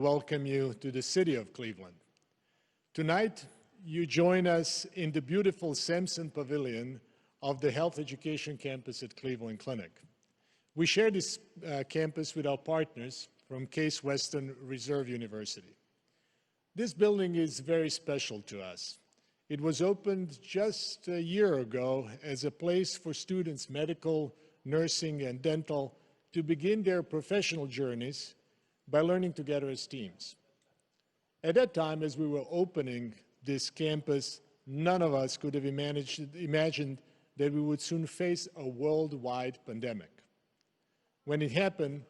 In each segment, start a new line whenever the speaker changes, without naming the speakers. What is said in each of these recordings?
welcome you to the city of Cleveland. Tonight, you join us in the beautiful Sampson Pavilion of the Health Education Campus at Cleveland Clinic. We share this campus with our partners from Case Western Reserve University. This building is very special to us. It was opened just a year ago as a place for students, medical, nursing, and dental, to begin their professional journeys by learning together as teams. At that time, as we were opening this campus, none of us could have imagined that we would soon face a worldwide pandemic. When it happened,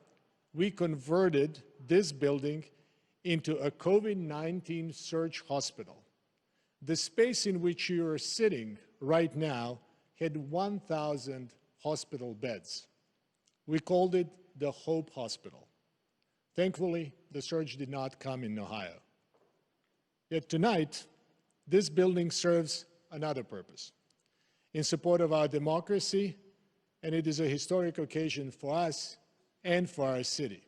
we converted this building into a COVID-19 surge hospital. The space in which you are sitting right now had 1,000 hospital beds. We called it the Hope Hospital. Thankfully, the surge did not come in Ohio. Yet tonight, this building serves another purpose, in support of our democracy, and it is a historic occasion for us and for our city.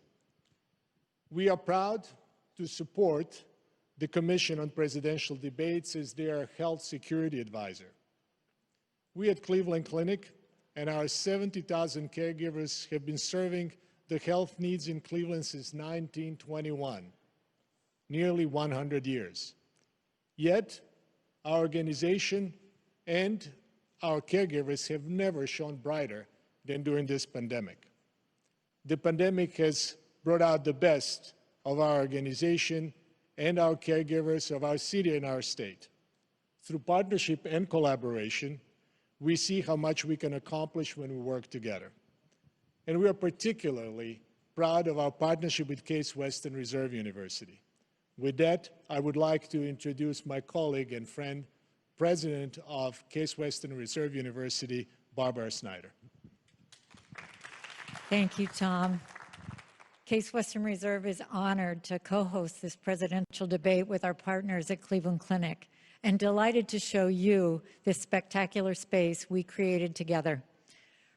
We are proud to support the Commission on Presidential Debates as their health security advisor. We at Cleveland Clinic and our 70,000 caregivers have been serving the health needs in Cleveland since 1921, nearly 100 years. Yet, our organization and our caregivers have never shone brighter than during this pandemic. The pandemic has brought out the best of our organization and our caregivers, of our city and our state. Through partnership and collaboration, we see how much we can accomplish when we work together. And we are particularly proud of our partnership with Case Western Reserve University. With that, I would like to introduce my colleague and friend, President of Case Western Reserve University, Barbara Snyder.
Thank you, Tom. Case Western Reserve is honored to co-host this presidential debate with our partners at Cleveland Clinic and delighted to show you this spectacular space we created together.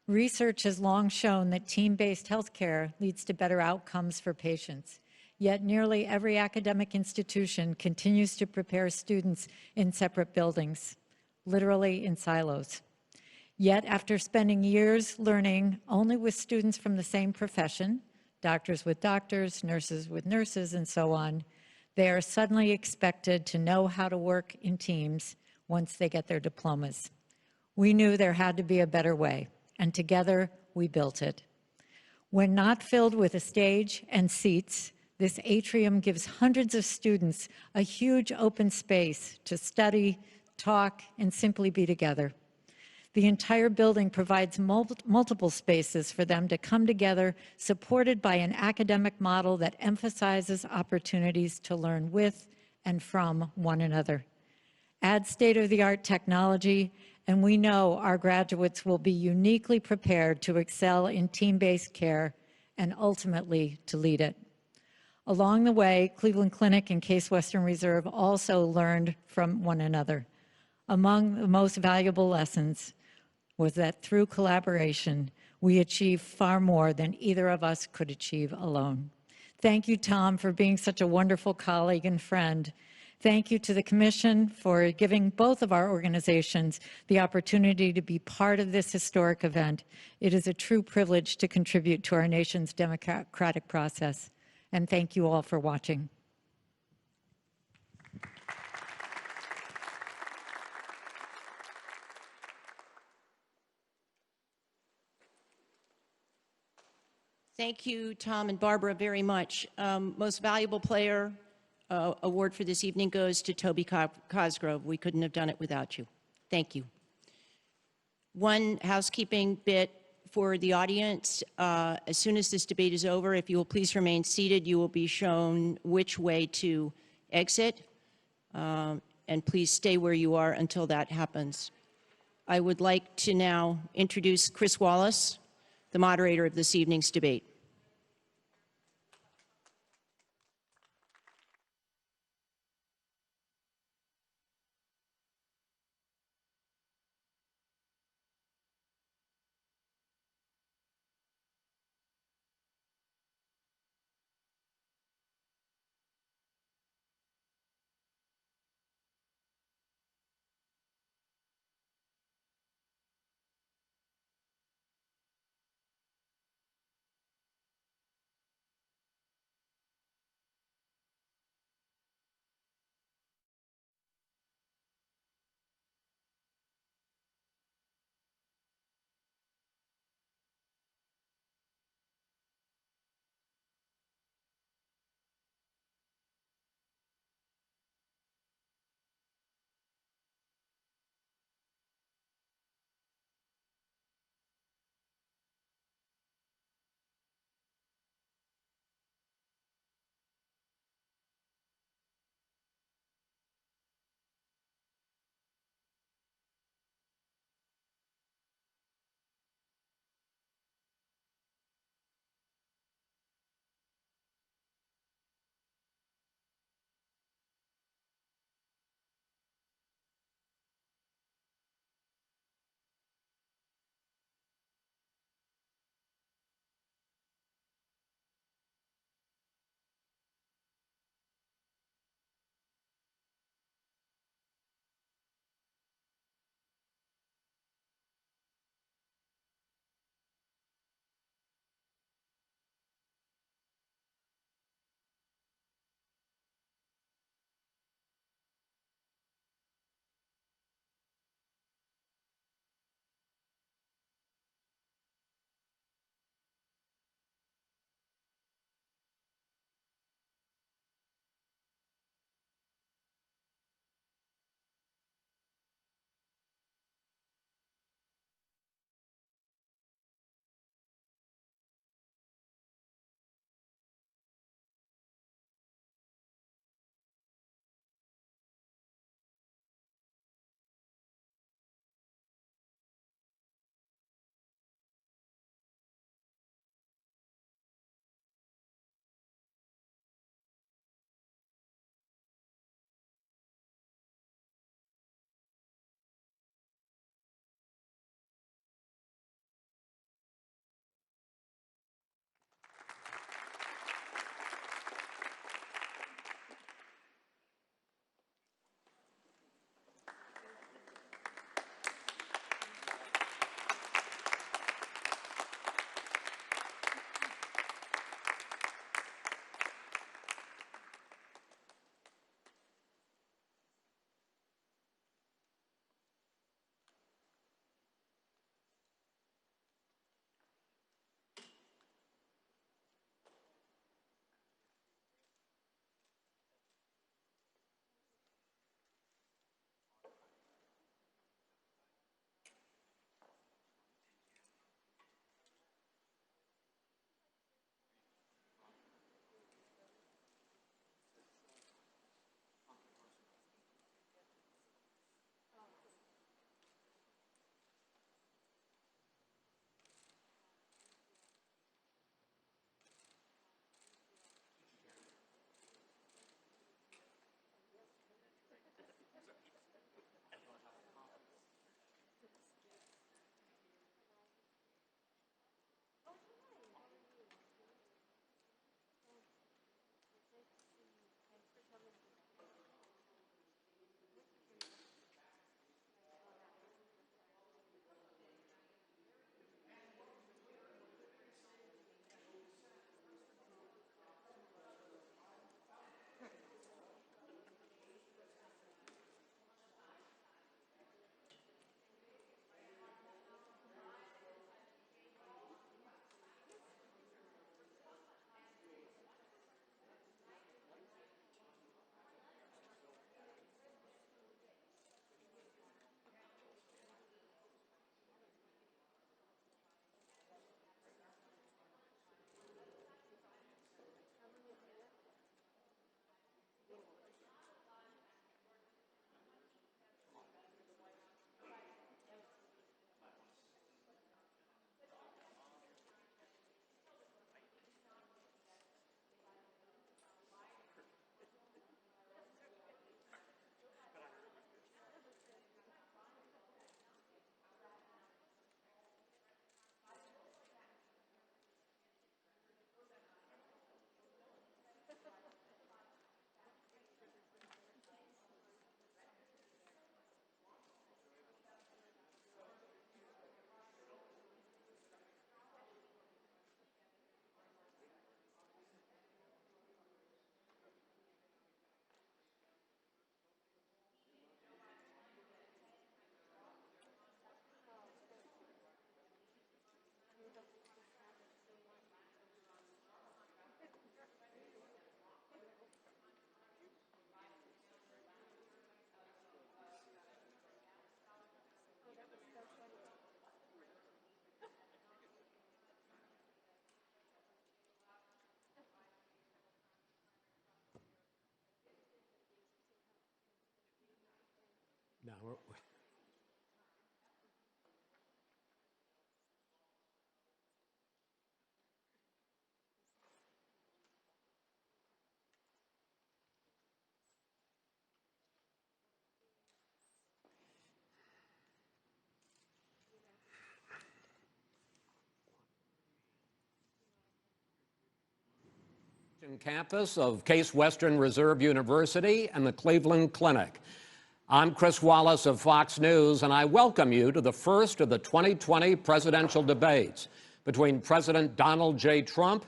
Research has long shown that team-based healthcare leads to better outcomes for patients. Yet nearly every academic institution continues to prepare students in separate buildings, literally in silos. Yet after spending years learning only with students from the same profession, doctors with doctors, nurses with nurses, and so on, they are suddenly expected to know how to work in teams once they get their diplomas. We knew there had to be a better way, and together we built it. When not filled with a stage and seats, this atrium gives hundreds of students a huge open space to study, talk, and simply be together. The entire building provides multiple spaces for them to come together, supported by an academic model that emphasizes opportunities to learn with and from one another. Add state-of-the-art technology, and we know our graduates will be uniquely prepared to excel in team-based care and ultimately to lead it. Along the way, Cleveland Clinic and Case Western Reserve also learned from one another. Among the most valuable lessons was that through collaboration, we achieve far more than either of us could achieve alone. Thank you, Tom, for being such a wonderful colleague and friend. Thank you to the Commission for giving both of our organizations the opportunity to be part of this historic event. It is a true privilege to contribute to our nation's democratic process. And thank you all for watching.
Thank you, Tom and Barbara, very much. Most valuable player award for this evening goes to Toby Cosgrove. We couldn't have done it without you. Thank you. One housekeeping bit for the audience. As soon as this debate is over, if you will please remain seated, you will be shown which way to exit. And please stay where you are until that happens. I would like to now introduce Chris Wallace, the moderator of this evening's debate.
Campus of Case Western Reserve University and the Cleveland Clinic. I'm Chris Wallace of Fox News, and I welcome you to the first of the 2020 presidential debates between President Donald J. Trump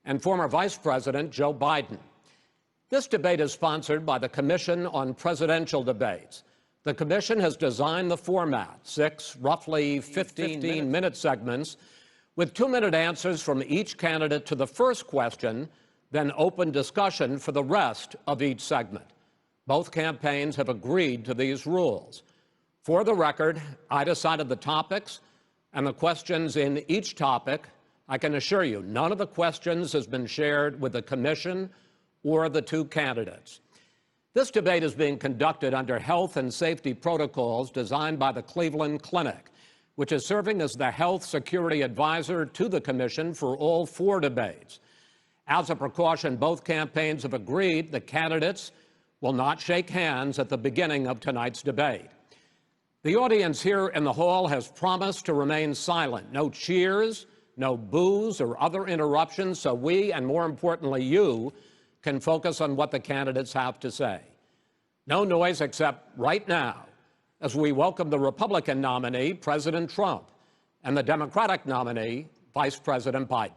and former Vice President Joe Biden. This debate is sponsored by the Commission on Presidential Debates. The commission has designed the format, 6 roughly 15-minute segments, with 2-minute answers from each candidate to the first question, then open discussion for the rest of each segment. Both campaigns have agreed to these rules. For the record, I decided the topics and the questions in each topic. I can assure you, none of the questions has been shared with the commission or the 2 candidates. This debate is being conducted under health and safety protocols designed by the Cleveland Clinic, which is serving as the health security advisor to the commission for all 4 debates. As a precaution, both campaigns have agreed the candidates will not shake hands at the beginning of tonight's debate. The audience here in the hall has promised to remain silent. No cheers, no boos or other interruptions, so we, and more importantly you, can focus on what the candidates have to say. No noise except right now, as we welcome the Republican nominee, President Trump, and the Democratic nominee, Vice President Biden.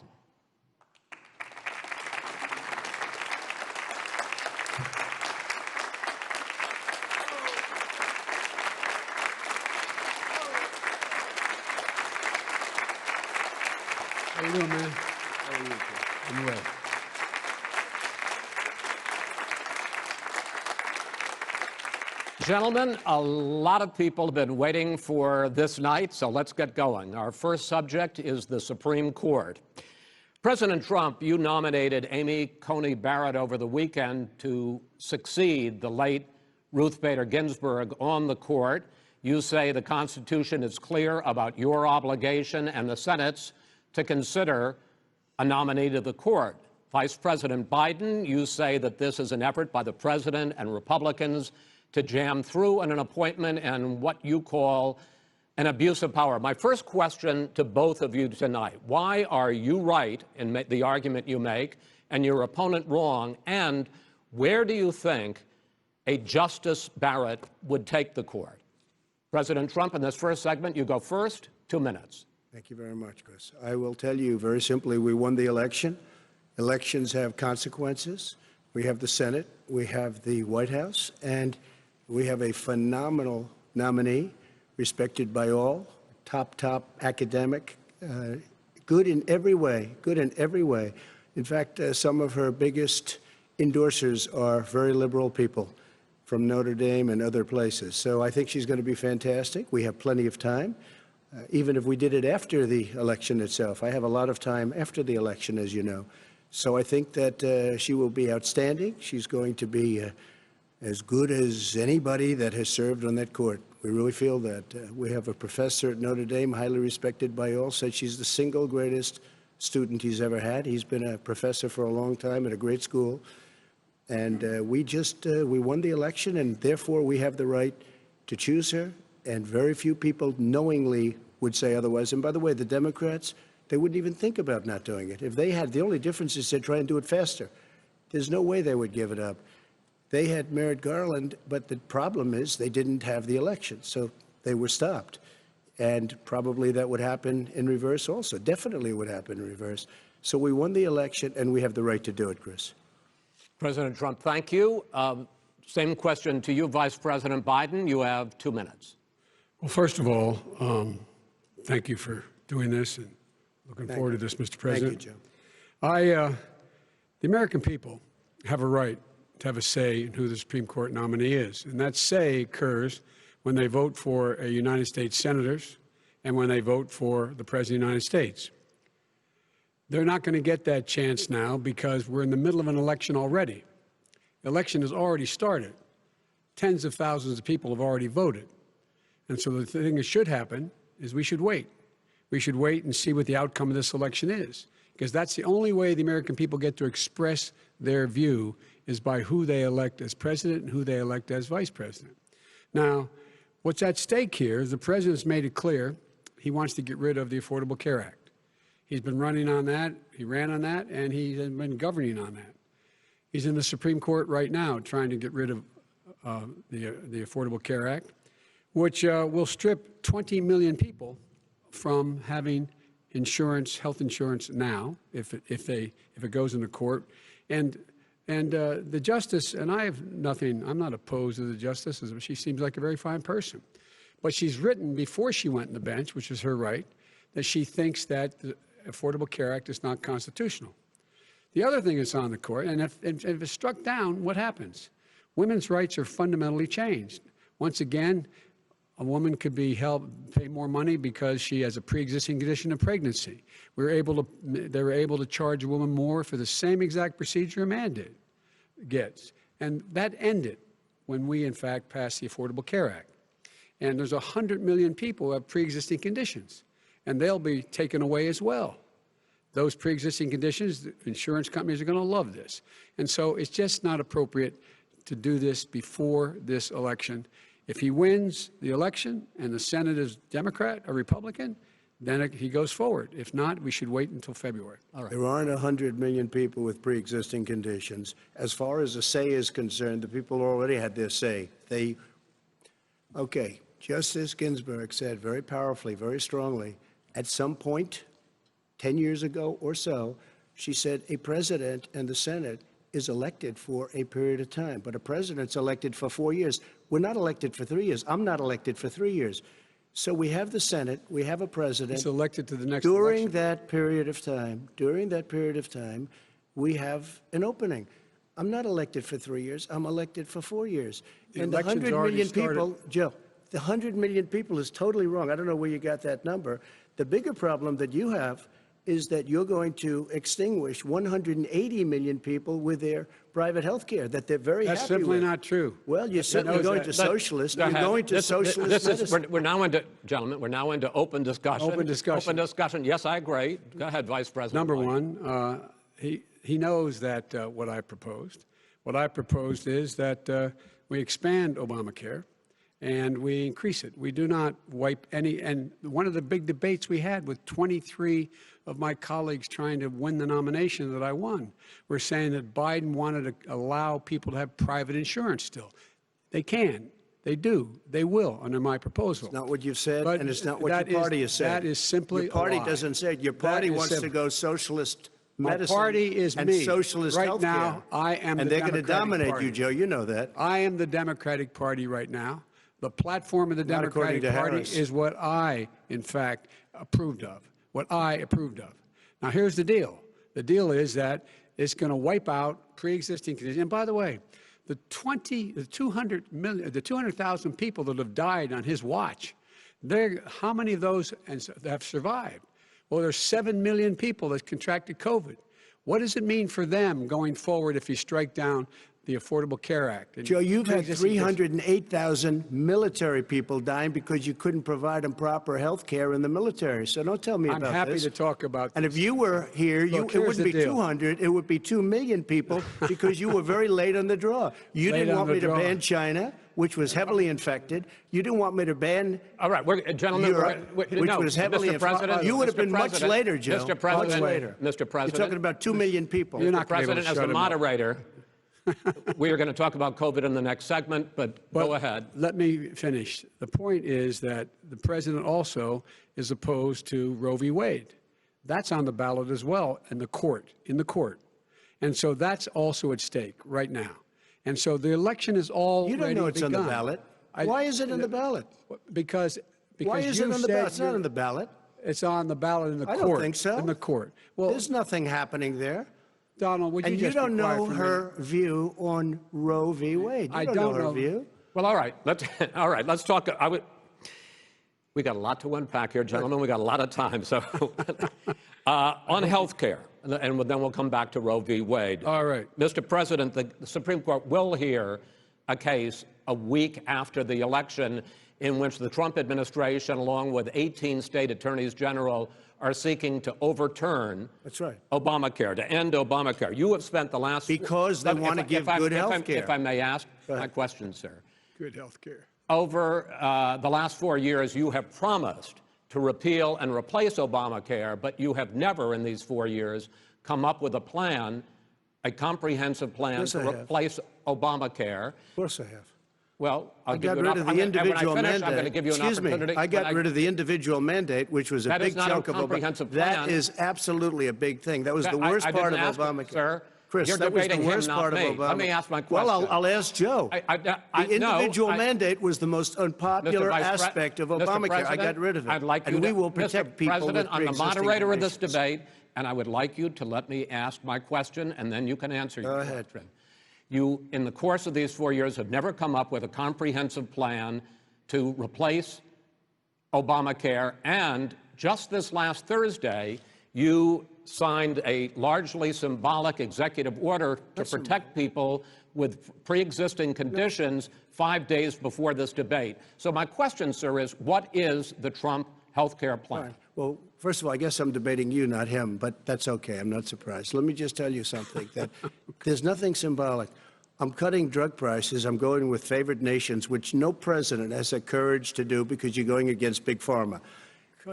How you doing, man? How are you? I'm well.
Gentlemen, a lot of people have been waiting for this night, so let's get going. Our first subject is the Supreme Court. President Trump, you nominated Amy Coney Barrett over the weekend to succeed the late Ruth Bader Ginsburg on the court. You say the Constitution is clear about your obligation and the Senate's to consider a nominee to the court. Vice President Biden, you say that this is an effort by the president and Republicans to jam through an appointment and what you call an abuse of power. My first question to both of you tonight, why are you right in the argument you make and your opponent wrong? And where do you think a Justice Barrett would take the court? President Trump, in this first segment, you go first, 2 minutes.
Thank you very much, Chris. I will tell you very simply, we won the election. Elections have consequences. We have the Senate, we have the White House, and we have a phenomenal nominee, respected by all, top academic, good in every way, In fact, some of her biggest endorsers are very liberal people from Notre Dame and other places. So I think she's going to be fantastic. We have plenty of time. Even if we did it after the election itself. I have a lot of time after the election, as you know. So I think that she will be outstanding. She's going to be as good as anybody that has served on that court. We really feel that. We have a professor at Notre Dame, highly respected by all, said she's the single greatest student he's ever had. He's been a professor for a long time at a great school. And we won the election, and therefore we have the right to choose her. And very few people knowingly would say otherwise. And by the way, the Democrats, they wouldn't even think about not doing it. If they had, the only difference is they'd try and do it faster. There's no way they would give it up. They had Merrick Garland, but the problem is they didn't have the election, so they were stopped. And probably that would happen in reverse also. Definitely would happen in reverse. So we won the election, and we have the right to do it, Chris.
President Trump, thank you. Same question to you, Vice President Biden. You have 2 minutes.
Well, first of all, thank you for doing this, and looking forward to this, Mr. President.
Thank you, Joe.
The American people have a right to have a say in who the Supreme Court nominee is, and that say occurs when they vote for United States senators and when they vote for the President of the United States. They're not going to get that chance now because we're in the middle of an election already. The election has already started. tens of thousands of people have already voted. And so the thing that should happen is we should wait. We should wait and see what the outcome of this election is, because that's the only way the American people get to express their view is by who they elect as president and who they elect as vice president. Now, what's at stake here is the president's made it clear he wants to get rid of the Affordable Care Act. He's been running on that, he ran on that, and he's been governing on that. He's in the Supreme Court right now trying to get rid of the Affordable Care Act, which will strip 20 million people from having insurance, health insurance now, if it goes into court. And the justice, and I have nothing, I'm not opposed to the justice, she seems like a very fine person. But she's written before she went on the bench, which is her right, that she thinks that the Affordable Care Act is not constitutional. The other thing that's on the court, and if it's struck down, what happens? Women's rights are fundamentally changed. Once again, a woman could be pay more money because she has a pre-existing condition of pregnancy. They were able to charge a woman more for the same exact procedure a man gets. And that ended when we, in fact, passed the Affordable Care Act. And there's 100 million people who have pre-existing conditions, and they'll be taken away as well. Those pre-existing conditions, the insurance companies are going to love this. And so it's just not appropriate to do this before this election. If he wins the election and the Senate is Democrat or Republican, then he goes forward. If not, we should wait until February. All right.
There aren't 100 million people with pre-existing conditions. As far as the say is concerned, the people already had their say. Okay, Justice Ginsburg said very powerfully, very strongly, at some point, 10 years ago or so, she said a president and the Senate is elected for a period of time, but a president's elected for 4 years. We're not elected for 3 years. I'm not elected for 3 years. So we have the Senate, we have a president.
He's elected to the next
during
election.
that period of time, we have an opening. I'm not elected for 3 years. I'm elected for 4 years. And the 100 million people, Joe, the 100 million people is totally wrong. I don't know where you got that number. The bigger problem that you have is that you're going to extinguish 180 million people with their private health care that they're very happy with.
That's simply not true.
Well, you're certainly going to socialist. You're going to socialist medicine.
We're now into, gentlemen, we're now into open discussion.
Open discussion.
Open discussion. Yes, I agree. Go ahead, Vice President.
Number
White.
one, he knows that what I proposed. What I proposed is that we expand Obamacare and we increase it. We do not wipe any, and one of the big debates we had with 23 of my colleagues trying to win the nomination that I won, were saying that Biden wanted to allow people to have private insurance still. They can. They do. They will under my proposal.
It's not what you've said,
But
and it's not what your party has said.
That is simply
your party
a lie.
doesn't say it. Your party wants to go socialist medicine.
My party is
and
me.
socialist
right
healthcare.
now, I am
and
the
they're going to
Democratic
dominate
Party.
you, Joe. You know that.
I am the Democratic Party right now. The platform of the
Not according
Democratic
to
Party
Harris.
is what I, in fact, approved of. What I approved of. Now, here's the deal. The deal is that it's going to wipe out pre-existing conditions. And by the way, the 200,000 people that have died on his watch, how many of those have survived? Well, there's 7 million people that contracted COVID. What does it mean for them going forward if you strike down the Affordable Care Act?
Joe, you've had 308,000 military people dying because you couldn't provide them proper health care in the military. So don't tell me
I'm
about
happy
this.
to talk about
And
this.
if you were here,
Look,
it
here's
wouldn't be
the deal.
200, it would be 2 million people because you were very late on the draw. You
Late
didn't
on
want
the
me to
draw.
ban China, which was heavily infected. You didn't want me to ban
All right, gentlemen,
Europe, which was heavily
Mr. President,
infected. You would have been much
President,
later, Joe.
Mr. President,
much later.
Mr. President.
You're talking about 2 million people.
You're not gonna be able to
President, as
shut
the
him up.
moderator, we are going to talk about COVID in the next segment, but go ahead.
Let me finish. The point is that the president also is opposed to Roe v. Wade. That's on the ballot as well in the court. And so that's also at stake right now. And so the election is already
You don't know it's on the
begun.
ballot. Why is it on the ballot?
Because
Why is
you
it on the
said
ballot? It's not
you're-
on the ballot.
It's on the ballot in the
I
court.
don't think so.
In the court. Well,
There's nothing happening there.
Donald, would you
And you
just be
don't
quiet
know
for a
her
minute?
view on Roe v. Wade. You
I
don't
don't
know her
know.
view.
Well, all right. Let's talk. We got a lot to unpack here, gentlemen. We got a lot of time. So on health care, and then we'll come back to Roe v. Wade.
All right.
Mr. President, the Supreme Court will hear a case a week after the election in which the Trump administration, along with 18 state attorneys general, are seeking to overturn
That's right.
Obamacare, to end Obamacare. You have spent the last...
Because they want to give good health care.
If I may ask my question, sir.
Good health care.
Over the last 4 years, you have promised to repeal and replace Obamacare, but you have never in these 4 years come up with a plan, a comprehensive plan to replace Obamacare.
Of course I have.
Well,
I got rid of the individual mandate.
I'm going to give you an opportunity.
I got rid of the individual mandate, which was a big chunk of
Obamacare.
That is absolutely a big thing. That was the worst part of Obamacare.
Sir,
Chris, that was the worst part of Obama.
Let me ask my question.
Well, I'll ask Joe. The individual mandate was the most unpopular aspect of Obamacare. I got rid of it.
I'd like you
and we will protect people with
President, I'm the moderator of this
conditions.
debate, and I would like you to let me ask my question, and then you can answer your question. You, in the course of these 4 years, have never come up with a comprehensive plan to replace Obamacare, and just this last Thursday, you signed a largely symbolic executive order to protect people with pre-existing conditions 5 days before this debate. So my question, sir, is what is the Trump health care plan?
Right. Well, first of all, I guess I'm debating you, not him, but that's okay. I'm not surprised. Let me just tell you something, that there's nothing symbolic. I'm cutting drug prices. I'm going with favored nations, which no president has the courage to do because you're going against Big Pharma.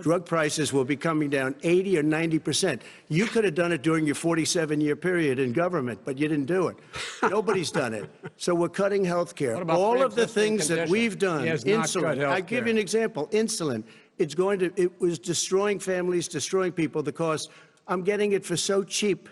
Drug prices will be coming down 80 or 90%. You could have done it during your 47-year period in government, but you didn't do it. Nobody's done it. So we're cutting health care. All of the things that we've done, insulin, I'll give you an example, insulin, it was destroying families, destroying people because I'm getting it for so cheap.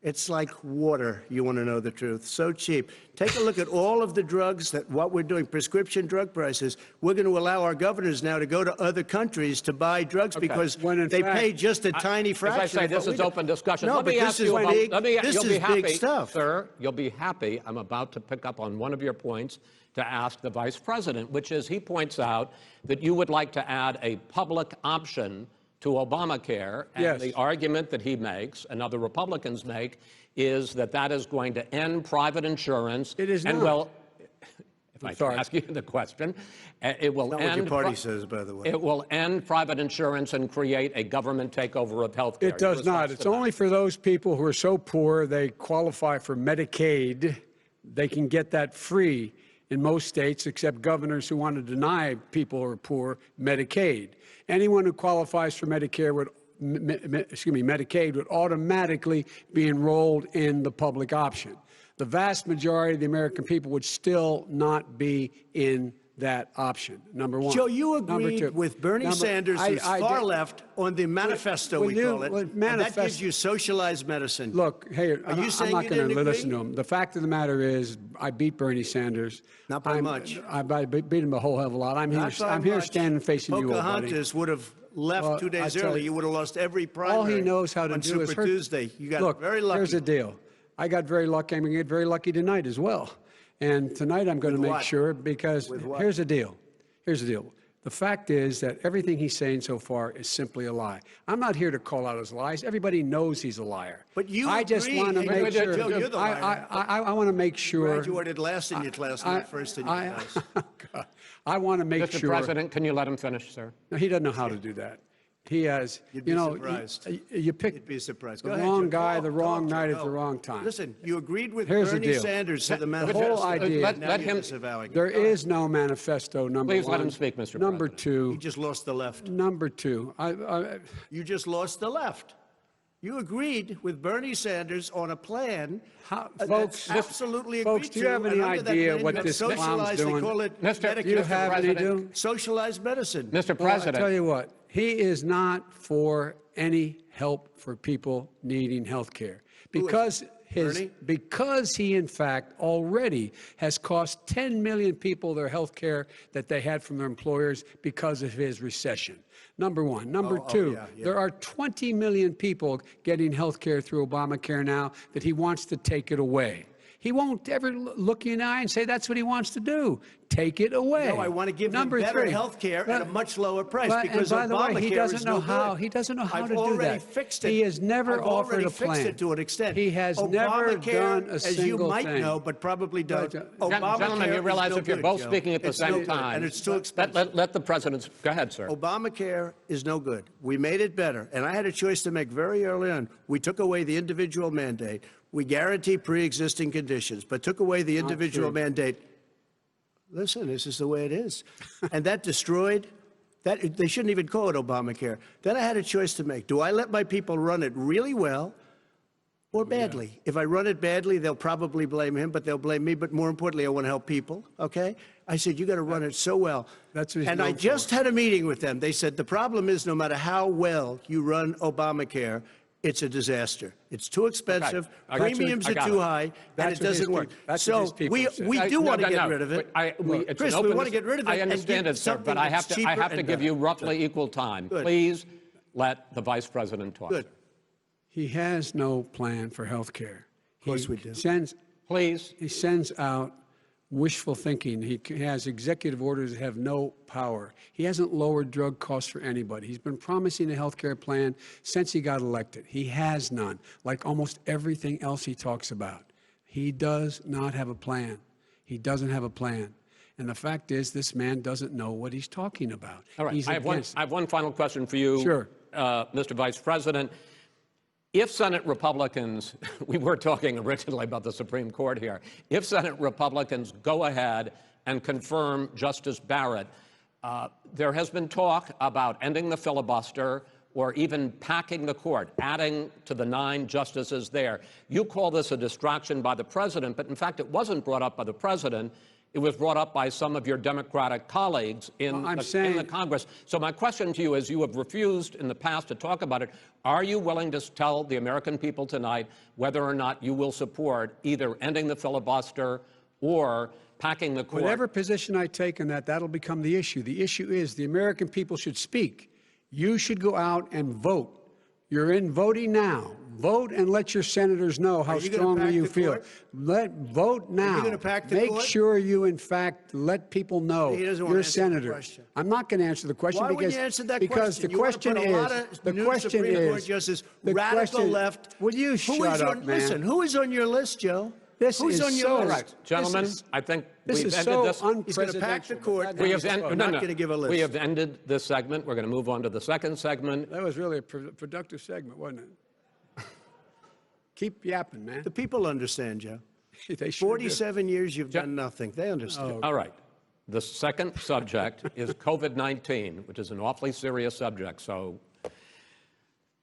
It's like water, you want to know the truth, so cheap. Take a look at all of the drugs what we're doing, prescription drug prices. We're going to allow our governors now to go to other countries to buy drugs because they pay just a tiny fraction.
As I say, this is open discussion.
No,
let me
but
ask
this is
you
big,
about,
this is big stuff.
Sir, you'll be happy. I'm about to pick up on one of your points to ask the Vice President, which is he points out that you would like to add a public option to Obamacare, and the argument that he makes and other Republicans make is that that is going to end private insurance.
It is
and
not.
Well, if I can ask you the question, it will
end. Not what your party says, by the way.
It will end private insurance and create a government takeover of health care.
It does not. It's only for those people who are so poor they qualify for Medicaid. They can get that free in most states, except governors who want to deny people who are poor Medicaid. Anyone who qualifies for Medicare Medicaid would automatically be enrolled in the public option. The vast majority of the American people would still not be in that option, number one.
Joe, you agreed with Bernie Sanders, who's far left, on the manifesto, we call it, and that gives you socialized medicine.
Look, hey, I'm not going to listen to
him.
him. The fact of the matter is, I beat Bernie Sanders.
Not by much.
I beat him a whole hell of a lot. I'm here standing facing you, old buddy.
Pocahontas would have left 2 days early. You would have lost every primary.
All he knows how to
on
do
Super
is hurt.
Tuesday. You got very lucky.
Here's the deal. I got very lucky. I'm going to get very lucky tonight as well. And tonight I'm going to make sure, because here's the deal. Here's the deal. The fact is that everything he's saying so far is simply a lie. I'm not here to call out his lies. Everybody knows he's a liar.
But you
I just want to make sure.
Joe, you're the liar.
I want to make sure.
You graduated last in your class, not first in your class.
I want to make sure.
Mr. President, can you let him finish, sir?
No, he doesn't know how to do that. He has,
You'd be surprised.
You pick
You'd be surprised.
the wrong guy, the wrong night at the wrong time.
Listen, you agreed with
Here's the
Bernie
deal.
Sanders to the
The
manifesto.
whole idea.
Let him.
There is no manifesto, number
Please
one.
let him speak, Mr.
Number
President.
two.
You just lost the left.
Number two.
You just lost the left. You agreed with Bernie Sanders on a plan.
Folks,
absolutely
folks,
agreed
do you have any idea what this clown's doing?
They call it
Mr.
Do you have any idea?
socialized medicine.
Mr.
Well, I
President.
tell you what, he is not for any help for people needing health care. Because he, in fact, already has cost 10 million people their health care that they had from their employers because of his recession. Number one. Number two, there are 20 million people getting health care through Obamacare now that he wants to take it away. He won't ever look you in the eye and say that's what he wants to do. Take it away.
No, I want to give them better health care at a much lower price because
by the way,
Obamacare
he doesn't know
no
how.
good.
He doesn't know how
I've
to do
already
that.
fixed it.
He has never
I've
offered
already
a plan.
fixed it to an extent.
He has never done a
as you
single
might
thing.
know, but probably don't.
Gentlemen, you realize if you're both speaking at the same time,
and it's too expensive.
let the president go ahead, sir.
Obamacare is no good. We made it better, and I had a choice to make very early on. We took away the individual mandate. We guarantee pre-existing conditions, but took away the individual mandate. Listen, this is the way it is. And that destroyed, that they shouldn't even call it Obamacare. Then I had a choice to make. Do I let my people run it really well or badly? If I run it badly, they'll probably blame him, but they'll blame me. But more importantly, I want to help people, okay? I said, you got to run it so well.
That's what he's
and I
known
just
for.
had a meeting with them. They said, the problem is no matter how well you run Obamacare, it's a disaster. It's too expensive, premiums are too high, and it doesn't work.
So
we do want to get rid of it. Chris, we want to get rid of it.
I understand it, sir, but I have to give you roughly equal time.
Good.
Please let the vice president talk.
Good.
He has no plan for health care.
Of course we do.
Please.
He sends out wishful thinking. He has executive orders that have no power. He hasn't lowered drug costs for anybody. He's been promising a health care plan since he got elected. He has none, like almost everything else he talks about. He does not have a plan. He doesn't have a plan. And the fact is, this man doesn't know what he's talking about.
All right. I have one final question for you,
Sure.
Mr. Vice President. If Senate Republicans, we were talking originally about the Supreme Court here, if Senate Republicans go ahead and confirm Justice Barrett, there has been talk about ending the filibuster or even packing the court, adding to the 9 justices there. You call this a distraction by the president, but in fact it wasn't brought up by the president. It was brought up by some of your Democratic colleagues in the Congress. So my question to you is, you have refused in the past to talk about it. Are you willing to tell the American people tonight whether or not you will support either ending the filibuster or packing the court?
Whatever position I take on that, that'll become the issue. The issue is the American people should speak. You should go out and vote. You're in voting now. Vote and let your senators know how strongly you feel. Vote now.
Are you going to pack the court?
Make sure you, in fact, let people know
He doesn't want
you're
to
a
answer the
senator.
question.
I'm not going to answer the question
Why
because
wouldn't you answer that
because
question?
the question is
the Supreme Court justice, radical left.
Will you shut up, man?
Listen, who is on your list, Joe?
This
Who's
is
on your
so
list?
Right, gentlemen, I think
this
we've
is
ended
so
this.
He's going to pack the court.
We have
not going to give a list.
We have ended this segment. We're going to move on to the second segment.
That was really a productive segment, wasn't it? Keep yapping, man.
The people understand, Joe.
They sure do.
47 years you've done nothing. They understand.
All right. The second subject is COVID-19, which is an awfully serious subject, so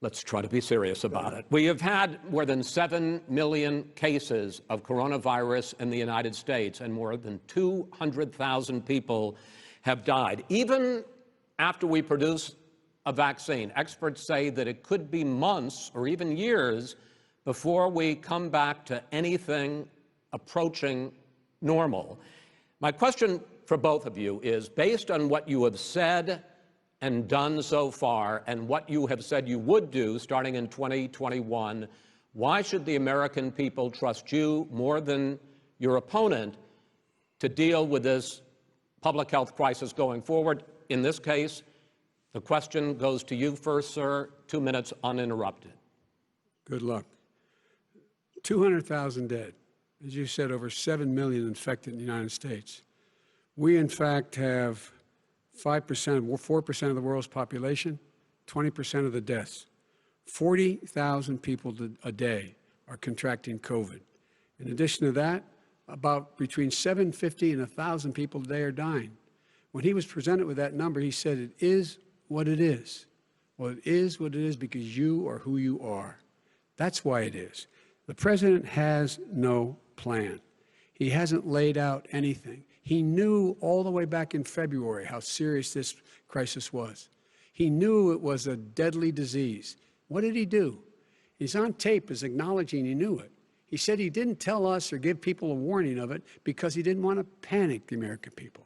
let's try to be serious about it. We have had more than 7 million cases of coronavirus in the United States, and more than 200,000 people have died. Even after we produce a vaccine, experts say that it could be months or even years before we come back to anything approaching normal. My question for both of you is, based on what you have said and done so far, and what you have said you would do starting in 2021, why should the American people trust you more than your opponent to deal with this public health crisis going forward? In this case, the question goes to you first, sir. 2 minutes uninterrupted.
Good luck. 200,000 dead. As you said, over 7 million infected in the United States. We, in fact, have 5%, 4% of the world's population, 20% of the deaths. 40,000 people a day are contracting COVID. In addition to that, about between 750 and 1,000 people a day are dying. When he was presented with that number, he said, it is what it is. Well, it is what it is because you are who you are. That's why it is. The president has no plan. He hasn't laid out anything. He knew all the way back in February how serious this crisis was. He knew it was a deadly disease. What did he do? He's on tape as acknowledging he knew it. He said he didn't tell us or give people a warning of it because he didn't want to panic the American people.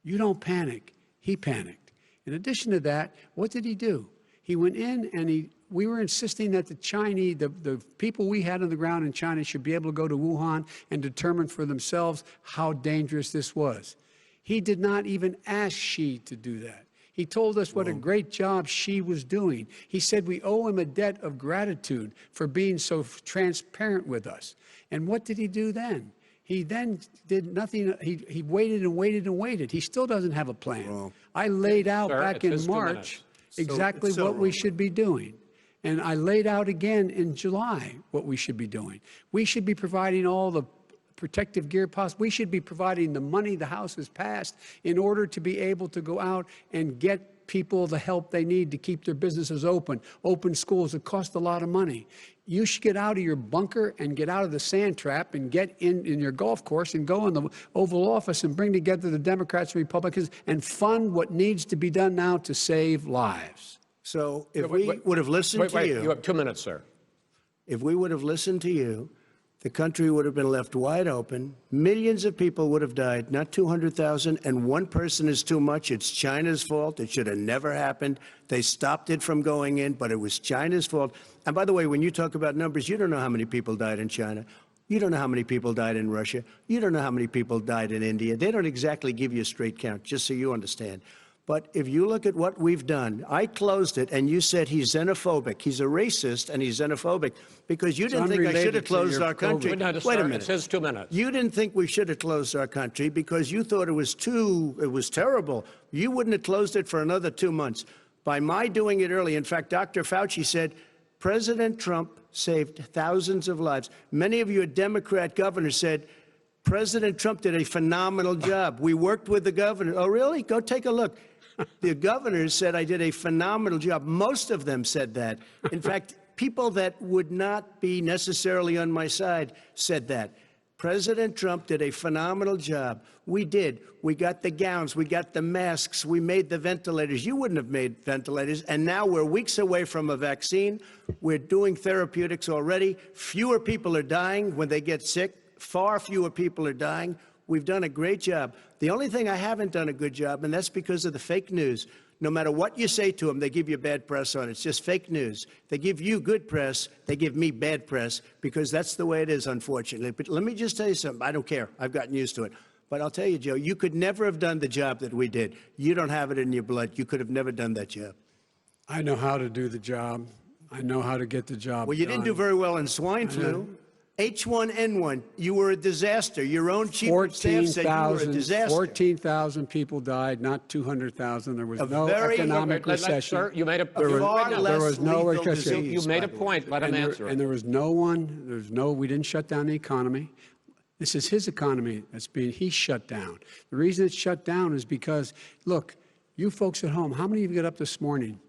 You don't panic. He panicked. In addition to that, what did he do? He went in and he we were insisting that the Chinese, the people we had on the ground in China should be able to go to Wuhan and determine for themselves how dangerous this was. He did not even ask Xi to do that. He told us what a great job Xi was doing. He said we owe him a debt of gratitude for being so transparent with us. And what did he do then? He then did nothing. He waited and waited and waited. He still doesn't have a plan.
Well,
I laid out
sir,
back
it's
in
just 2
March
minutes.
exactly
So
what we
wrong.
should be doing. And I laid out again in July what we should be doing. We should be providing all the protective gear possible. We should be providing the money the House has passed in order to be able to go out and get people the help they need to keep their businesses open schools. It costs a lot of money. You should get out of your bunker and get out of the sand trap and get in your golf course and go in the Oval Office and bring together the Democrats and Republicans and fund what needs to be done now to save lives.
So if
Wait,
we
wait,
would have listened to
you have 2 minutes, sir.
if we would have listened to you, the country would have been left wide open. Millions of people would have died, not 200,000, and one person is too much. It's China's fault. It should have never happened. They stopped it from going in, but it was China's fault. And by the way, when you talk about numbers, you don't know how many people died in China. You don't know how many people died in Russia. You don't know how many people died in India. They don't exactly give you a straight count, just so you understand. But if you look at what we've done, I closed it, and you said he's xenophobic. He's a racist, and he's xenophobic because you didn't think I should
unrelated
have
to
closed
your
our country.
COVID.
No,
Wait
sir,
a minute.
It's his 2 minutes.
You didn't think we should have closed our country because you thought it was terrible. You wouldn't have closed it for another 2 months. By my doing it early, in fact, Dr. Fauci said, President Trump saved thousands of lives. Many of you Democrat governors said, President Trump did a phenomenal job. We worked with the governor. Oh, really? Go take a look. The governors said I did a phenomenal job. Most of them said that. In fact, people that would not be necessarily on my side said that. President Trump did a phenomenal job. We did. We got the gowns. We got the masks. We made the ventilators. You wouldn't have made ventilators. And now we're weeks away from a vaccine. We're doing therapeutics already. Fewer people are dying when they get sick. Far fewer people are dying. We've done a great job. The only thing I haven't done a good job, and that's because of the fake news. No matter what you say to them, they give you bad press on it. It's just fake news. They give you good press. They give me bad press because that's the way it is, unfortunately. But let me just tell you something. I don't care. I've gotten used to it. But I'll tell you, Joe, you could never have done the job that we did. You don't have it in your blood. You could have never done that job.
I know how to do the job. I know how to get the job
Well, you didn't do
done.
very well in swine flu. H1N1, you were a disaster. Your own chief of staff said you were a disaster.
14,000 people died, not 200,000. There was
A
no
very-
economic recession.
Sir, you made a
There was
Wait, no,
less
there was no
lethal
recession.
disease,
you made a
by the way.
point. Let him answer it.
And there was we didn't shut down the economy. This is his economy he's shut down. The reason it's shut down is because, look, you folks at home, how many of you got up this morning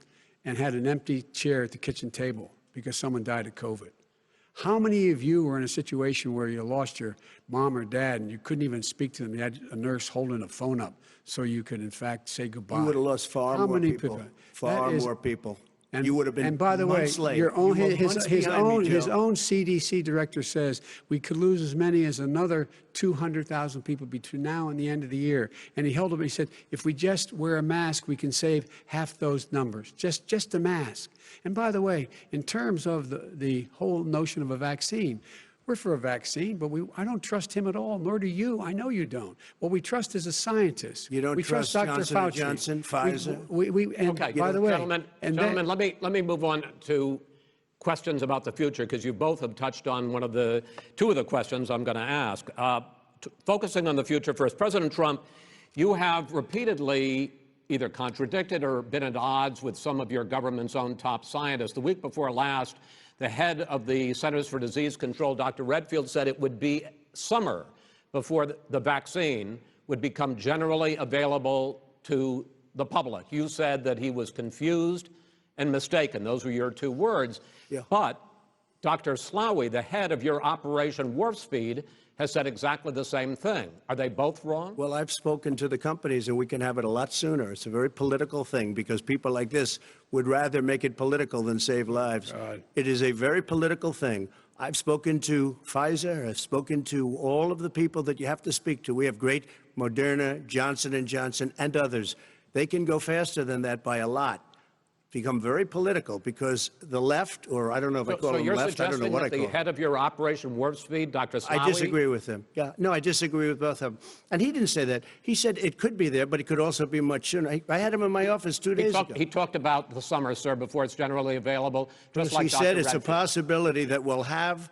and had an empty chair at the kitchen table because someone died of COVID? How many of you were in a situation where you lost your mom or dad and you couldn't even speak to them? You had a nurse holding a phone up so you could, in fact, say goodbye.
You would have lost far
How
more
many
people.
people?
Far
That is-
more people.
And,
You would have been
and by the way,
months late.
your own,
You were
his
months behind me,
his
Joe.
own CDC director says we could lose as many as another 200,000 people between now and the end of the year. And he held up and he said, if we just wear a mask, we can save half those numbers. Just a mask. And by the way, in terms of the whole notion of a vaccine, we're for a vaccine, but I don't trust him at all, nor do you. I know you don't. What we trust is a scientist.
You don't
we
trust
Dr.
Johnson
Fauci.
& Johnson, Pfizer?
And
Okay,
by the way,
gentlemen, let me move on to questions about the future because you both have touched on two of the questions I'm going to ask. Focusing on the future first, President Trump, you have repeatedly either contradicted or been at odds with some of your government's own top scientists. The week before last, the head of the Centers for Disease Control, Dr. Redfield, said it would be summer before the vaccine would become generally available to the public. You said that he was confused and mistaken. Those were your two words.
Yeah.
But Dr. Slaoui, the head of your Operation Warp Speed, has said exactly the same thing. Are they both wrong?
Well, I've spoken to the companies, and we can have it a lot sooner. It's a very political thing because people like this would rather make it political than save lives. It is a very political thing. I've spoken to Pfizer. I've spoken to all of the people that you have to speak to. We have great Moderna, Johnson & Johnson, and others. They can go faster than that by a lot. become very political because the left, or I don't know if I call
So
them
you're
left, I don't know
suggesting
what I
that
call
the
them.
head of your Operation Warp Speed, Dr. Slawi?
I disagree with him. Yeah, no, I disagree with both of them. And he didn't say that. He said it could be there, but it could also be much sooner. I had him in my office 2 days ago.
He talked about the summer, sir, before it's generally available. Just like
He
Dr.
said it's a
Redfield.
possibility that we'll have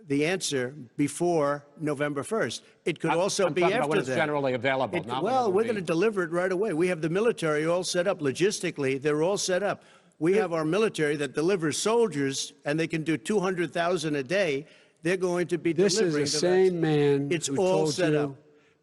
the answer before November 1st. It could also
I'm
be
talking
after
about when it's
that.
generally available. not when
Well,
it'll
we're
be.
going to deliver it right away. We have the military all set up. Logistically, they're all set up. We have our military that delivers soldiers, and they can do 200,000 a day. They're going to be
This is
delivering
the
the
same
vaccine.
man
It's
who
all
told
set
you
up.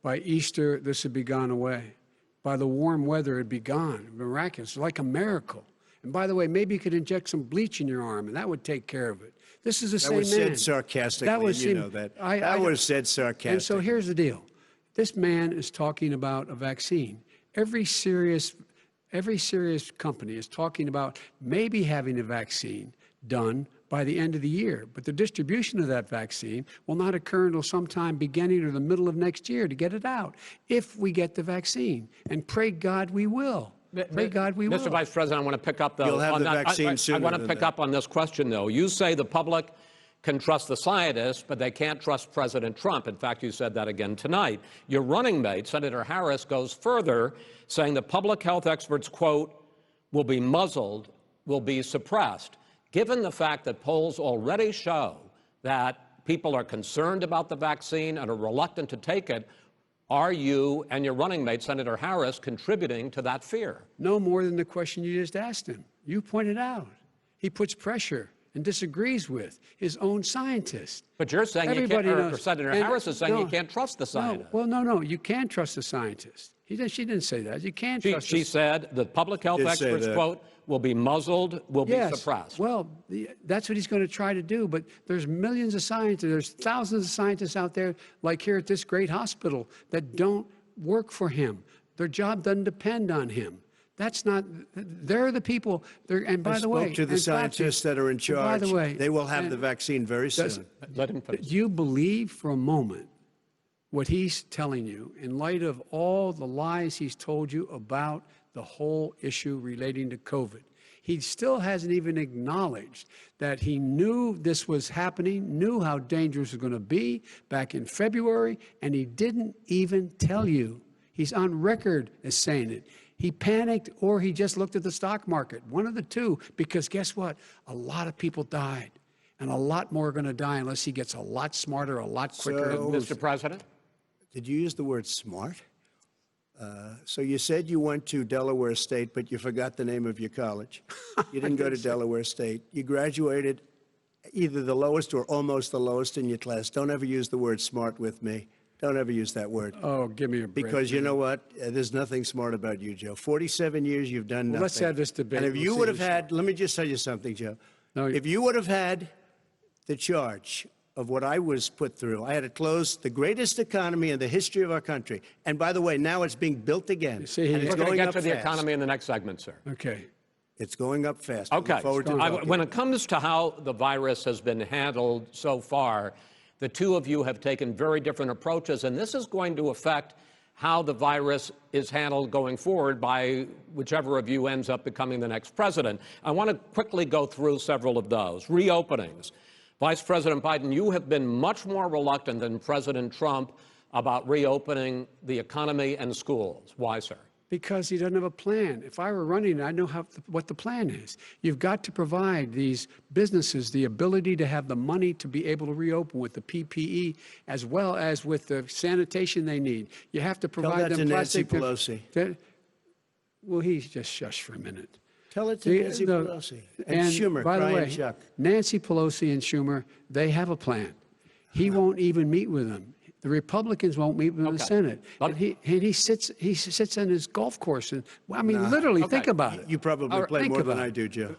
by Easter this would be gone away. By the warm weather, it'd be gone. Miraculous, like a miracle. And by the way, maybe you could inject some bleach in your arm, and that would take care of it. This is the same
That
man.
was said sarcastically,
That was
and you
him.
know that.
I
That was said sarcastically.
And so here's the deal. This man is talking about a vaccine. Every serious company is talking about maybe having a vaccine done by the end of the year. But the distribution of that vaccine will not occur until sometime beginning or the middle of next year to get it out, if we get the vaccine. And pray God we will. Pray God we will.
Mr. Vice President, I want to pick up, though.
You'll have
on
the
that.
vaccine
I
sooner
want to
than
pick
that.
up on this question, though. You say the public can trust the scientists, but they can't trust President Trump. In fact, you said that again tonight. Your running mate, Senator Harris, goes further, saying the public health experts, quote, will be muzzled, will be suppressed. Given the fact that polls already show that people are concerned about the vaccine and are reluctant to take it, are you and your running mate, Senator Harris, contributing to that fear?
No more than the question you just asked him. You pointed out. He puts pressure and disagrees with his own scientists.
But you're saying
Everybody
you can't, or
knows.
Senator
And
Harris is saying
no,
you can't trust the scientists.
No, you can trust the scientists. She didn't say that. You can't trust
She said the public health
Did say
experts,
that.
quote, will be muzzled, will be
Yes.
suppressed.
Well, that's what he's going to try to do. But there's millions of scientists, there's thousands of scientists out there, like here at this great hospital, that don't work for him. Their job doesn't depend on him. That's not, they're the people, and by
I
the way.
spoke to the
and
scientists that are in charge.
By the way.
They will have the vaccine very soon.
Let him finish.
Do you believe for a moment what he's telling you in light of all the lies he's told you about the whole issue relating to COVID? He still hasn't even acknowledged that he knew this was happening, knew how dangerous it was going to be back in February, and he didn't even tell you. He's on record as saying it. He panicked or he just looked at the stock market, one of the two, because guess what? A lot of people died, and a lot more are going to die unless he gets a lot smarter, a lot quicker.
So-
Mr. President?
Did you use the word smart? So you said you went to Delaware State, but you forgot the name of your college. You didn't go to Delaware State. You graduated either the lowest or almost the lowest in your class. Don't ever use the word smart with me. Don't ever use that word.
Oh, give me a break.
Because you know what? There's nothing smart about you, Joe. 47 years, you've done nothing.
let's have this debate.
And if
We'll
you
see
would have
who's
had, let me just tell you something, Joe.
No,
If you would have had the charge of what I was put through, I had to close the greatest economy in the history of our country. And by the way, now it's being built again.
see,
and
he's
it's
We're going to
going
get
up
to the
fast.
economy in the next segment, sir.
Okay.
It's going up fast.
Okay.
Look forward to talking.
When it comes to how the virus has been handled so far, the two of you have taken very different approaches, and this is going to affect how the virus is handled going forward by whichever of you ends up becoming the next president. I want to quickly go through several of those. Reopenings. Vice President Biden, you have been much more reluctant than President Trump about reopening the economy and schools. Why, sir?
Because he doesn't have a plan. If I were running, I know what the plan is. You've got to provide these businesses the ability to have the money to be able to reopen with the PPE as well as with the sanitation they need. You have to
Tell
provide
that
them
to Nancy
plastic.
Pelosi.
Well, he's just shush for a minute.
Tell it to Nancy
No,
Pelosi. And Schumer,
by the
Brian
way,
Chuck.
Nancy Pelosi and Schumer, they have a plan. He won't even meet with them. The Republicans won't meet with him in the Senate. And he sits in his golf course. And I mean, literally, think about it.
You probably play
think
more than
about
I
it.
do, Joe.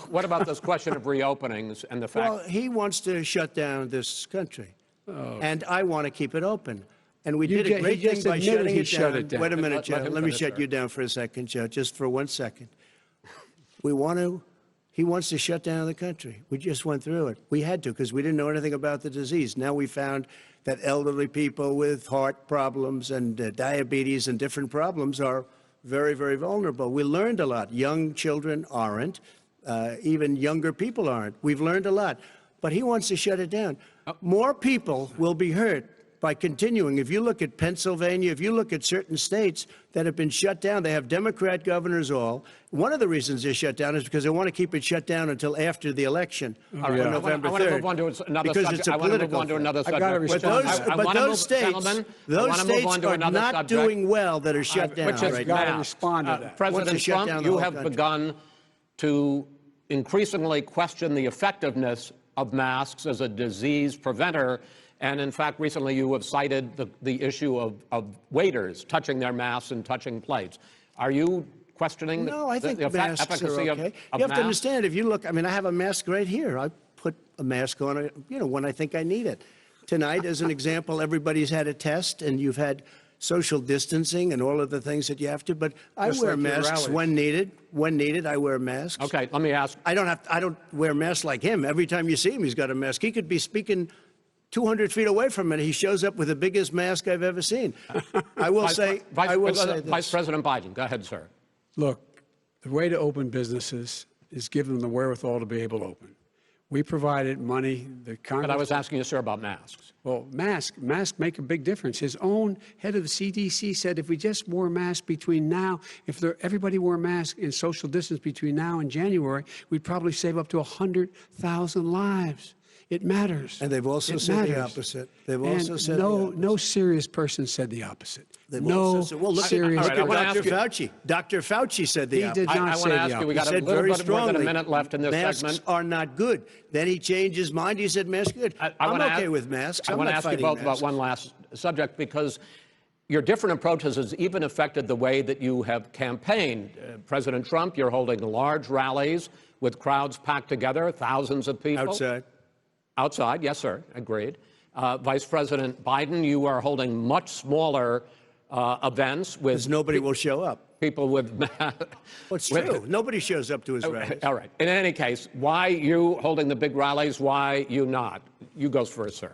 What about this question of reopenings and the fact?
Well, he wants to shut down this country, and I want to keep it open. And we did a great
he
thing
just
by
admitted
shutting
he
it
shut
down.
it down.
Wait a minute,
Let
Joe.
him
Let me
finish,
shut
sir.
you down for a second, Joe, just for 1 second. He wants to shut down the country. We just went through it. We had to because we didn't know anything about the disease. Now we found that elderly people with heart problems and diabetes and different problems are very, very vulnerable. We learned a lot. Young children aren't. Even younger people aren't. We've learned a lot. But he wants to shut it down. More people will be hurt by continuing. If you look at Pennsylvania, if you look at certain states that have been shut down, they have Democrat governors all. One of the reasons they're shut down is because they want to keep it shut down until after the election on November 3rd.
I want to move on to another
because
subject.
it's a
I want to move
political
on to
thing.
another subject.
gotta respond.
But those states are not doing well that are shut down
Which is
right
gotta
now.
respond to that.
Once
President
they shut down
Trump,
the
you
whole
have
country.
begun to increasingly question the effectiveness of masks as a disease preventer. And in fact, recently you have cited the issue of waiters touching their masks and touching plates. Are you questioning
No, I think
the
masks
efficacy
are
of
okay.
of
You have
masks?
to understand, if you look, I mean, I have a mask right here. I put a mask on, when I think I need it. Tonight, as an example, everybody's had a test, and you've had social distancing and all of the things that you have to. But I
Just
wear
like your
masks
rallies.
when needed. When needed, I wear masks.
Okay, let me ask.
I don't wear masks like him. Every time you see him, he's got a mask. He could be speaking 200 feet away from it. He shows up with the biggest mask I've ever seen. I will say this.
Vice President Biden, go ahead, sir.
Look, the way to open businesses is give them the wherewithal to be able to open. We provided money. The Congress.
But I was asking you, sir, about masks.
Well, masks make a big difference. His own head of the CDC said if we just wore masks between now, everybody wore masks in social distance between now and January, we'd probably save up to 100,000 lives. It matters.
And they've also said the opposite. They've also said the opposite.
No serious person said the opposite.
They've
No
also said, well, look
serious
at
I wanna
Dr.
ask you-
Fauci. Dr. Fauci said the
He
opposite.
did not
I
say
want to
the
ask you, we
opposite.
got a
Said
little
very
bit more than a
strongly,
minute left in this
masks
segment.
are not good. Then he changed his mind. He said masks are good.
I
I'm
wanna
okay
ask-
with masks.
I
I'm
want to
not
ask you
fighting
both about
masks.
one last subject, because your different approaches has even affected the way that you have campaigned. President Trump, you're holding large rallies with crowds packed together, thousands of people.
Outside.
Outside, yes, sir, agreed. Vice President Biden, you are holding much smaller events with
Because nobody will show up.
people with
Well, it's true. Nobody shows up to his rallies.
All right. In any case, why you holding the big rallies? Why you not? You go first, sir.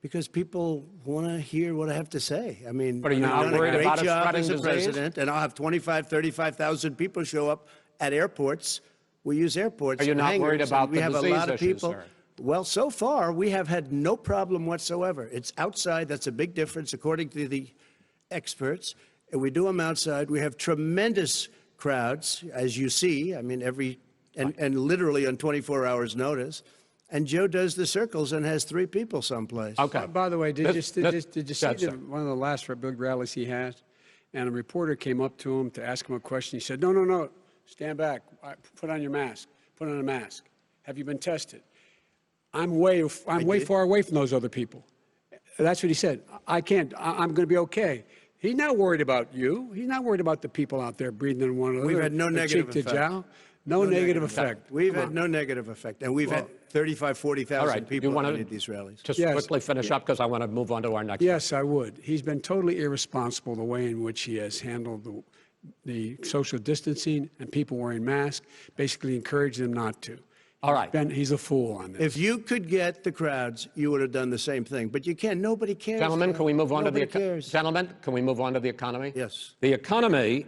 Because people want to hear what I have to say. I mean,
But are you
I've
not
done a
worried
great
about it
job
spreading
as a
disease?
president, and I'll have 35,000 people show up at airports. We use airports.
Are you
for
not worried
hangars,
about
and we
the
have a
disease
lot of
issues,
people.
sir?
Well, so far we have had no problem whatsoever. It's outside. That's a big difference, according to the experts. And we do them outside. We have tremendous crowds, as you see. I mean, and literally on 24 hours' notice. And Joe does the circles and has 3 people someplace.
Okay.
By the way, did you see
Yes, sir.
one of the last big rallies he had? And a reporter came up to him to ask him a question. He said, no, stand back. Put on your mask. Put on a mask. Have you been tested? I'm way far away from those other people. That's what he said. I'm going to be okay. He's not worried about you. He's not worried about the people out there breathing in one another.
We've had no negative
cheek to
effect.
jowl. No negative effect.
We've had no negative effect, and we've had 35,000, 40,000
All right.
people
you want
at
to
these rallies.
just
Yes.
quickly finish up, because I want to move on to our next.
Yes, I would. He's been totally irresponsible the way in which he has handled the social distancing and people wearing masks, basically encouraging them not to.
All right.
He's a fool on this.
If you could get the crowds, you would have done the same thing. But you can't. Nobody cares.
Gentlemen, can we move on to the
cares.
gentlemen? Can we move on to the economy?
Yes.
The economy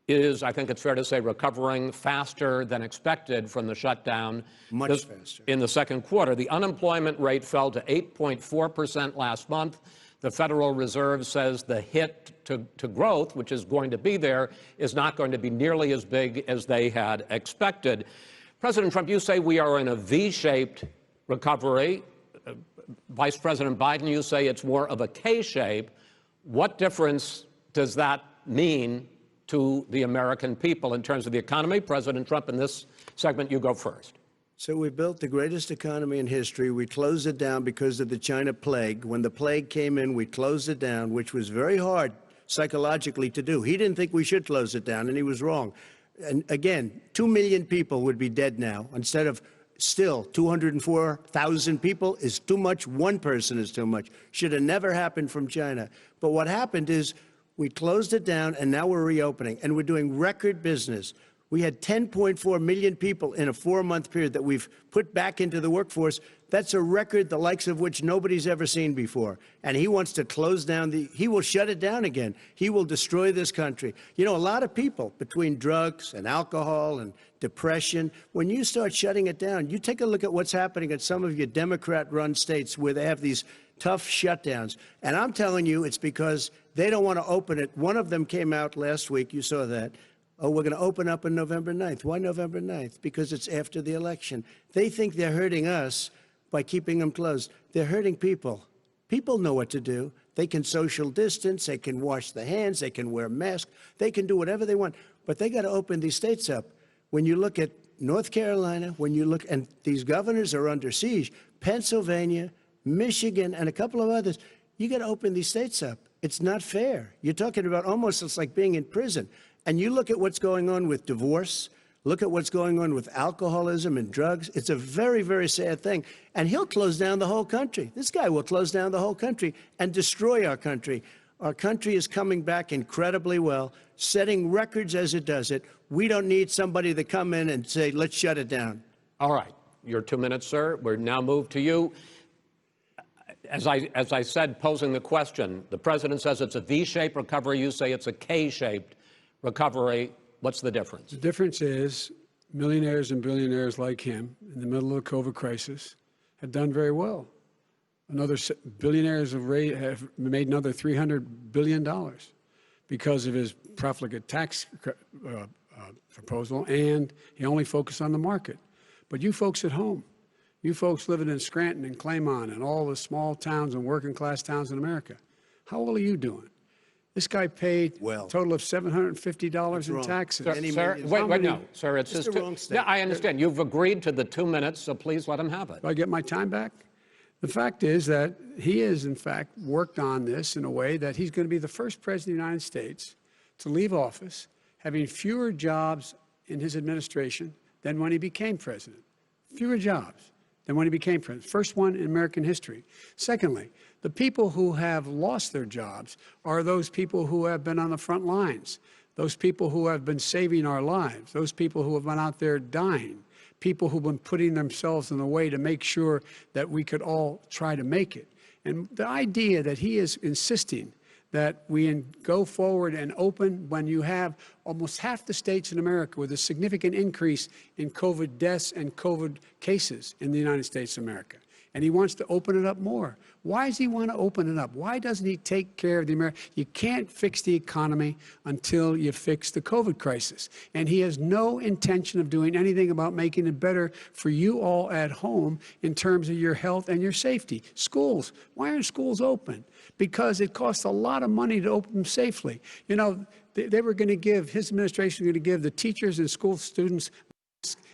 is, I think it's fair to say, recovering faster than expected from the shutdown.
Much faster.
In the second quarter, the unemployment rate fell to 8.4% last month. The Federal Reserve says the hit to growth, which is going to be there, is not going to be nearly as big as they had expected. President Trump, you say we are in a V-shaped recovery. Vice President Biden, you say it's more of a K-shape. What difference does that mean to the American people in terms of the economy? President Trump, in this segment, you go first.
So we built the greatest economy in history. We closed it down because of the China plague. When the plague came in, we closed it down, which was very hard psychologically to do. He didn't think we should close it down, and he was wrong. And again, 2 million people would be dead now instead of still 204,000 people is too much. One person is too much. Should have never happened from China. But what happened is we closed it down, and now we're reopening, and we're doing record business. We had 10.4 million people in a 4-month period that we've put back into the workforce That's a record the likes of which nobody's ever seen before. And he wants to close down he will shut it down again. He will destroy this country. You know, a lot of people, between drugs and alcohol and depression, when you start shutting it down, you take a look at what's happening in some of your Democrat-run states where they have these tough shutdowns. And I'm telling you, it's because they don't want to open it. One of them came out last week. You saw that. Oh, we're going to open up on November 9th. Why November 9th? Because it's after the election. They think they're hurting us by keeping them closed. They're hurting people. People know what to do. They can social distance. They can wash their hands. They can wear masks. They can do whatever they want. But they got to open these states up. When you look at North Carolina, when you look, and these governors are under siege, Pennsylvania, Michigan, and a couple of others, you got to open these states up. It's not fair. You're talking about almost, it's like being in prison. And you look at what's going on with divorce, look at what's going on with alcoholism and drugs. It's a very, very sad thing. And he'll close down the whole country. This guy will close down the whole country and destroy our country. Our country is coming back incredibly well, setting records as it does it. We don't need somebody to come in and say, let's shut it down.
All right. Your 2 minutes, sir. We're now moved to you. As I said, posing the question, the president says it's a V-shaped recovery. You say it's a K-shaped recovery. What's the difference?
The difference is millionaires and billionaires like him in the middle of the COVID crisis have done very well. Billionaires have made another $300 billion because of his profligate tax proposal, and he only focused on the market. But you folks at home, you folks living in Scranton and Claymont and all the small towns and working class towns in America, how well are you doing? This guy paid a total of $750 in taxes.
Sir, wait, no, sir, it's just yeah, I understand. You've agreed to the 2 minutes, so please let him have it.
Do I get my time back? The fact is that he has, in fact, worked on this in a way that he's going to be the first president of the United States to leave office having fewer jobs in his administration than when he became president. Fewer jobs than when he became president. First one in American history. Secondly, the people who have lost their jobs are those people who have been on the front lines, those people who have been saving our lives, those people who have been out there dying, people who've been putting themselves in the way to make sure that we could all try to make it. And the idea that he is insisting that we go forward and open when you have almost half the states in America with a significant increase in COVID deaths and COVID cases in the United States of America. And he wants to open it up more. Why does he want to open it up? Why doesn't he take care of the American? You can't fix the economy until you fix the COVID crisis. And he has no intention of doing anything about making it better for you all at home in terms of your health and your safety. Schools. Why aren't schools open? Because it costs a lot of money to open them safely. You know, they were going to give, his administration was going to give the teachers and school students,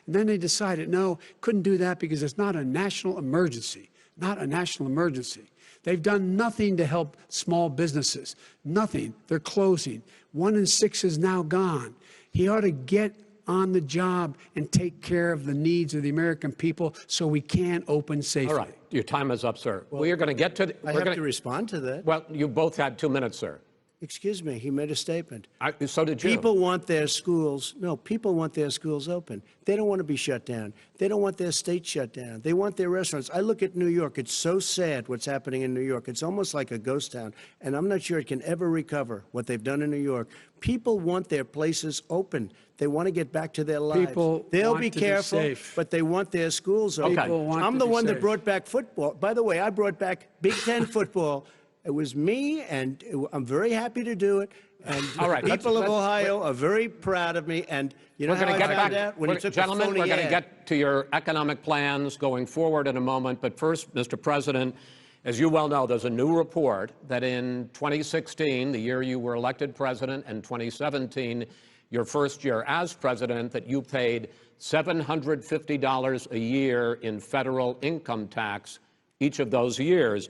and then they decided, no, couldn't do that because it's not a national emergency, not a national emergency. They've done nothing to help small businesses, nothing. They're closing. 1 in 6 is now gone. He ought to get on the job and take care of the needs of the American people so we can open safely.
All right. Your time is up, sir. Well, we are going to get to...
I have to respond to that.
Well, you both had 2 minutes, sir.
Excuse me, he made a statement.
So did you.
People want their schools, people want their schools open. They don't want to be shut down. They don't want their state shut down. They want their restaurants. I look at New York. It's so sad what's happening in New York. It's almost like a ghost town, and I'm not sure it can ever recover what they've done in New York. People want their places open. They want to get back to their lives. They'll be careful, but they want their schools open.
Okay.
I'm the one that brought back football. By the way, I brought back Big Ten football. It was me, and I'm very happy to do it. And
all right,
people of Ohio are very proud of me. And you know how I found out? When you took a phony ad.
Gentlemen, we're going to get to your economic plans going forward in a moment. But first, Mr. President, as you well know, there's a new report that in 2016, the year you were elected president, and 2017, your first year as president, that you paid $750 a year in federal income tax each of those years.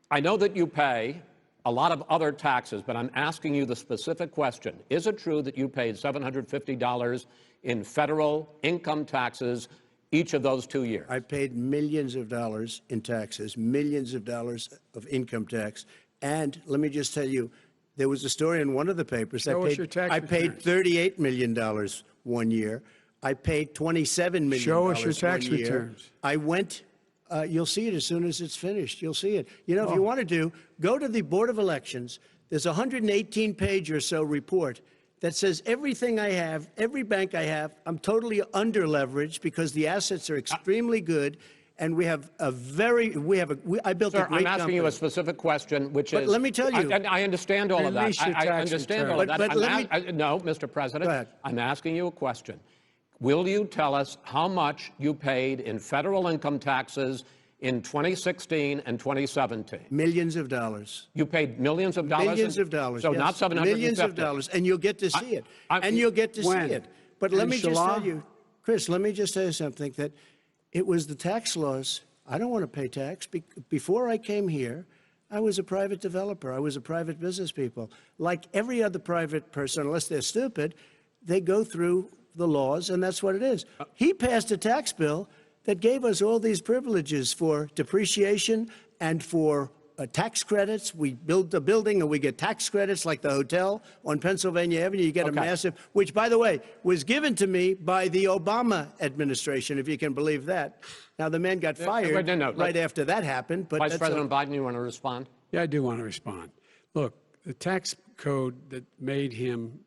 I know that you pay a lot of other taxes, but I'm asking you the specific question. Is it true that you paid $750 in federal income taxes each of those 2 years?
I paid millions of dollars in taxes, millions of dollars of income tax. And let me just tell you, there was a story in one of the papers. I paid $38 million 1 year. I paid $27 million
Show us your tax
one year.
returns.
I went You'll see it as soon as it's finished. You'll see it. You know, if you want to go to the Board of Elections. There's a 118-page or so report that says everything I have, every bank I have, I'm totally under-leveraged because the assets are extremely good, and we have a very, I built a great company.
I'm asking you a specific question, which is...
But let me tell you...
I understand all of that. I understand all of that. No, Mr. President,
Go ahead.
I'm asking you a question. Will you tell us how much you paid in federal income taxes in 2016 and 2017?
Millions of dollars.
You paid millions of dollars?
Millions of dollars,
So
yes.
not 750?
Millions of dollars, and you'll get to see it. And you'll get to see it. But let me just tell you, Chris, let me just tell you something, that it was the tax laws. I don't want to pay tax. Before I came here, I was a private developer. I was a private business people. Like every other private person, unless they're stupid, they go through the laws, and that's what it is. He passed a tax bill that gave us all these privileges for depreciation and for tax credits. We build the building and we get tax credits, like the hotel on Pennsylvania Avenue. You get a massive, which, by the way, was given to me by the Obama administration, if you can believe that. Now, the man got fired right after that happened. But
Vice President Biden, you want to respond?
Yeah, I do want to respond. Look, the tax code that made him,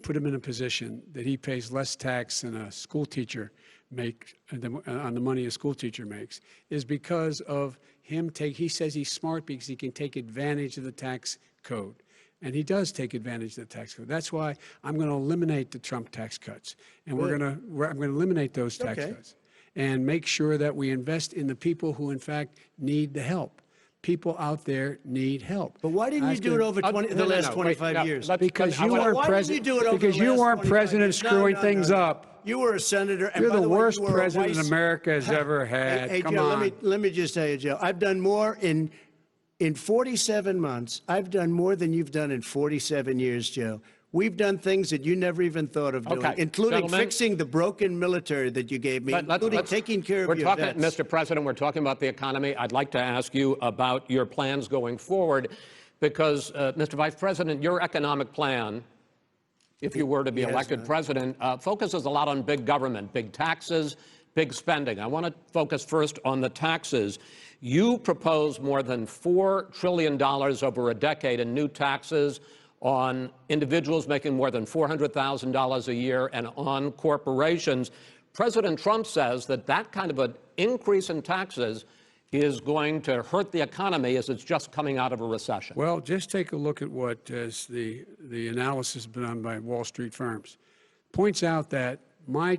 put him in a position that he pays less tax than a school teacher on the money a school teacher makes, is because of him he says he's smart because he can take advantage of the tax code. And he does take advantage of the tax code. That's why I'm going to eliminate the Trump tax cuts. And I'm going to eliminate those tax cuts and make sure that we invest in the people who, in fact, need the help. People out there need help.
But why didn't you do it over the last 25 years?
Because you weren't president. Because you weren't president screwing things up.
You were a senator. And
You're
by
the
way,
worst
you were
president America has ever had.
Hey,
Come
Joe,
on.
let me just tell you, Joe. I've done more in 47 months. I've done more than you've done in 47 years, Joe. We've done things that you never even thought of doing, including fixing the broken military that you gave me, including taking care of your vets.
Mr. President, we're talking about the economy. I'd like to ask you about your plans going forward, because, Mr. Vice President, your economic plan, if you were to be elected president, focuses a lot on big government, big taxes, big spending. I want to focus first on the taxes. You propose more than $4 trillion over a decade in new taxes on individuals making more than $400,000 a year and on corporations. President Trump says that that kind of an increase in taxes is going to hurt the economy as it's just coming out of a recession.
Well, just take a look at what the analysis done by Wall Street firms. Points out that my